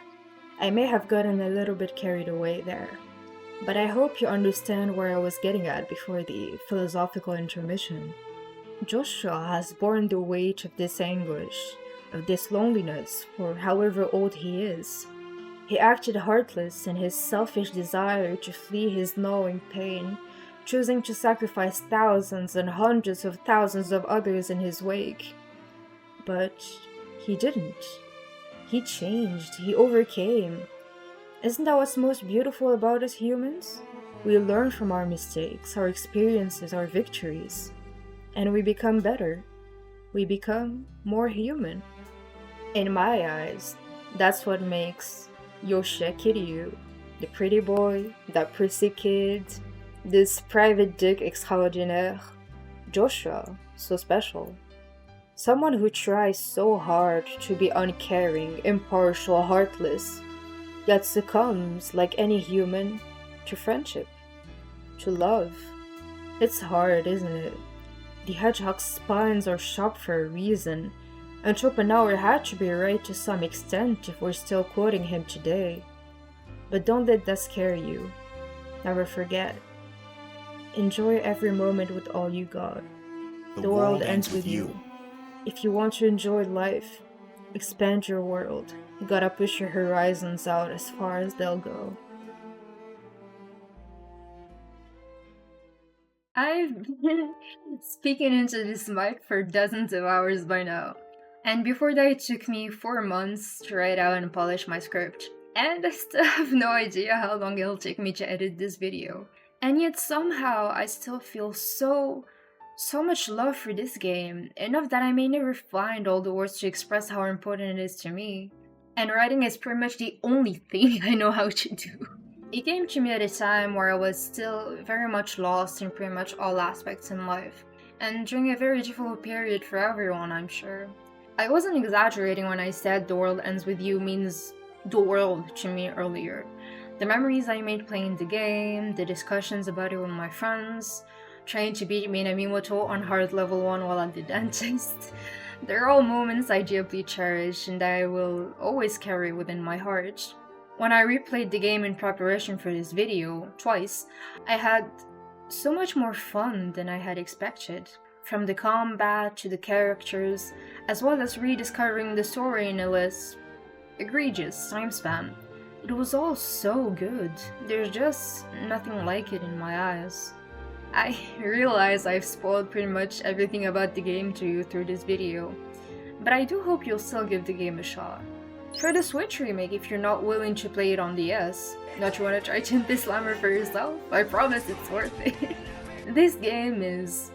I may have gotten a little bit carried away there, but I hope you understand where I was getting at before the philosophical intermission. Joshua has borne the weight of this anguish, of this loneliness, for however old he is. He acted heartless in his selfish desire to flee his gnawing pain, choosing to sacrifice thousands and hundreds of thousands of others in his wake. But he didn't. He changed. He overcame. Isn't that what's most beautiful about us humans? We learn from our mistakes, our experiences, our victories. And we become better. We become more human. In my eyes, that's what makes Yoshia Kiryu, the pretty boy, that prissy kid, this private dick extraordinaire, Joshua, so special. Someone who tries so hard to be uncaring, impartial, heartless, yet succumbs, like any human, to friendship, to love. It's hard, isn't it? The hedgehog's spines are sharp for a reason, and Schopenhauer had to be right to some extent if we're still quoting him today. But don't let that scare you. Never forget. Enjoy every moment with all you got. The world ends with you. If you want to enjoy life, expand your world. You gotta push your horizons out as far as they'll go. I've been speaking into this mic for dozens of hours by now. And before that, it took me 4 months to write out and polish my script. And I still have no idea how long it'll take me to edit this video. And yet somehow I still feel so much love for this game, enough that I may never find all the words to express how important it is to me. And writing is pretty much the only thing I know how to do. It came to me at a time where I was still very much lost in pretty much all aspects in life, and during a very difficult period for everyone, I'm sure. I wasn't exaggerating when I said The World Ends With You means the world to me earlier. The memories I made playing the game, the discussions about it with my friends, trying to beat Minamimoto on hard level 1 while at the dentist. They're all moments I deeply cherish and I will always carry within my heart. When I replayed the game in preparation for this video, twice, I had so much more fun than I had expected. From the combat to the characters, as well as rediscovering the story in a less egregious time span. It was all so good. There's just nothing like it in my eyes. I realize I've spoiled pretty much everything about the game to you through this video, but I do hope you'll still give the game a shot. Try the Switch remake if you're not willing to play it on DS. Not you wanna try Chinty Slammer for yourself? I promise it's worth it. This game is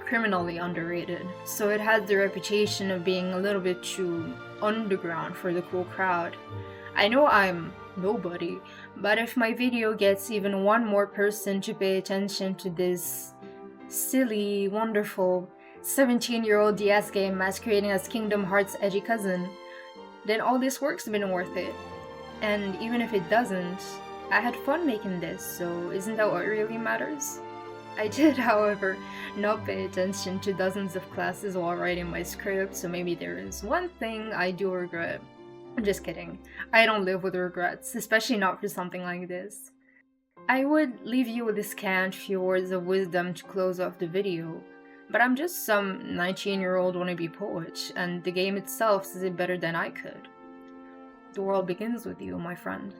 criminally underrated, so it has the reputation of being a little bit too underground for the cool crowd. I know I'm nobody, but if my video gets even one more person to pay attention to this silly, wonderful 17-year-old DS game masquerading as Kingdom Hearts' edgy cousin, then all this work's been worth it. And even if it doesn't, I had fun making this, so isn't that what really matters? I did, however, not pay attention to dozens of classes while writing my script, so maybe there is one thing I do regret. I'm just kidding. I don't live with regrets, especially not for something like this. I would leave you with a scant few words of wisdom to close off the video, but I'm just some 19-year-old wannabe poet, and the game itself says it better than I could. The world begins with you, my friend.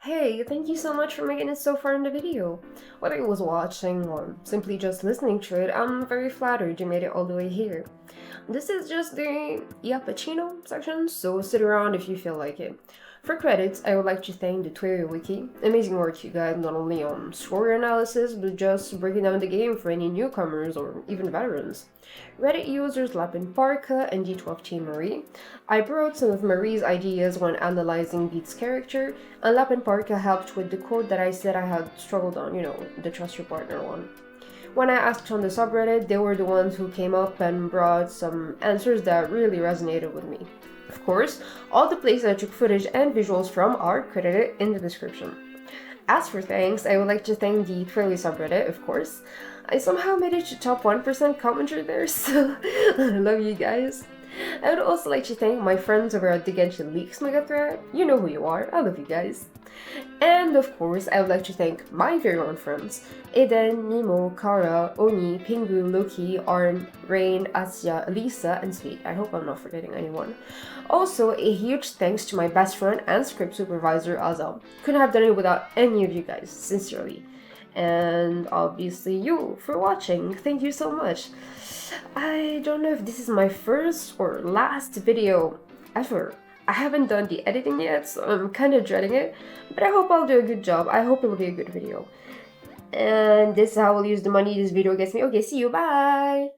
Hey, thank you so much for making it so far in the video. Whether it was watching or simply just listening to it, I'm very flattered you made it all the way here. This is just the Yappuccino section, so sit around if you feel like it. For credits, I would like to thank the Twitter Wiki. Amazing work you guys, not only on story analysis, but just breaking down the game for any newcomers or even veterans. Reddit users Lapin Parka and D12 Team Marie. I borrowed some of Marie's ideas when analyzing Beat's character, and Lapin Parka helped with the quote that I said I had struggled on, the trust your partner one. When I asked on the subreddit, they were the ones who came up and brought some answers that really resonated with me. Of course, all the places I took footage and visuals from are credited in the description. As for thanks, I would like to thank the Twirly subreddit, of course. I somehow made it to top 1% commenter there, so I love you guys. I would also like to thank my friends over at the Genshin Leaks mega thread. You know who you are, I love you guys. And of course, I would like to thank my very own friends, Eden, Nemo, Kara, Oni, Pingu, Loki, Arn, Rain, Asya, Lisa, and Sweet. I hope I'm not forgetting anyone. Also, a huge thanks to my best friend and script supervisor, Azam. Couldn't have done it without any of you guys, sincerely. And obviously you for watching. Thank you so much. I don't know if this is my first or last video ever. I haven't done the editing yet, so I'm kind of dreading it, but I hope I'll do a good job. I hope it will be a good video. And this is how I'll use the money this video gets me. Okay, see you, bye!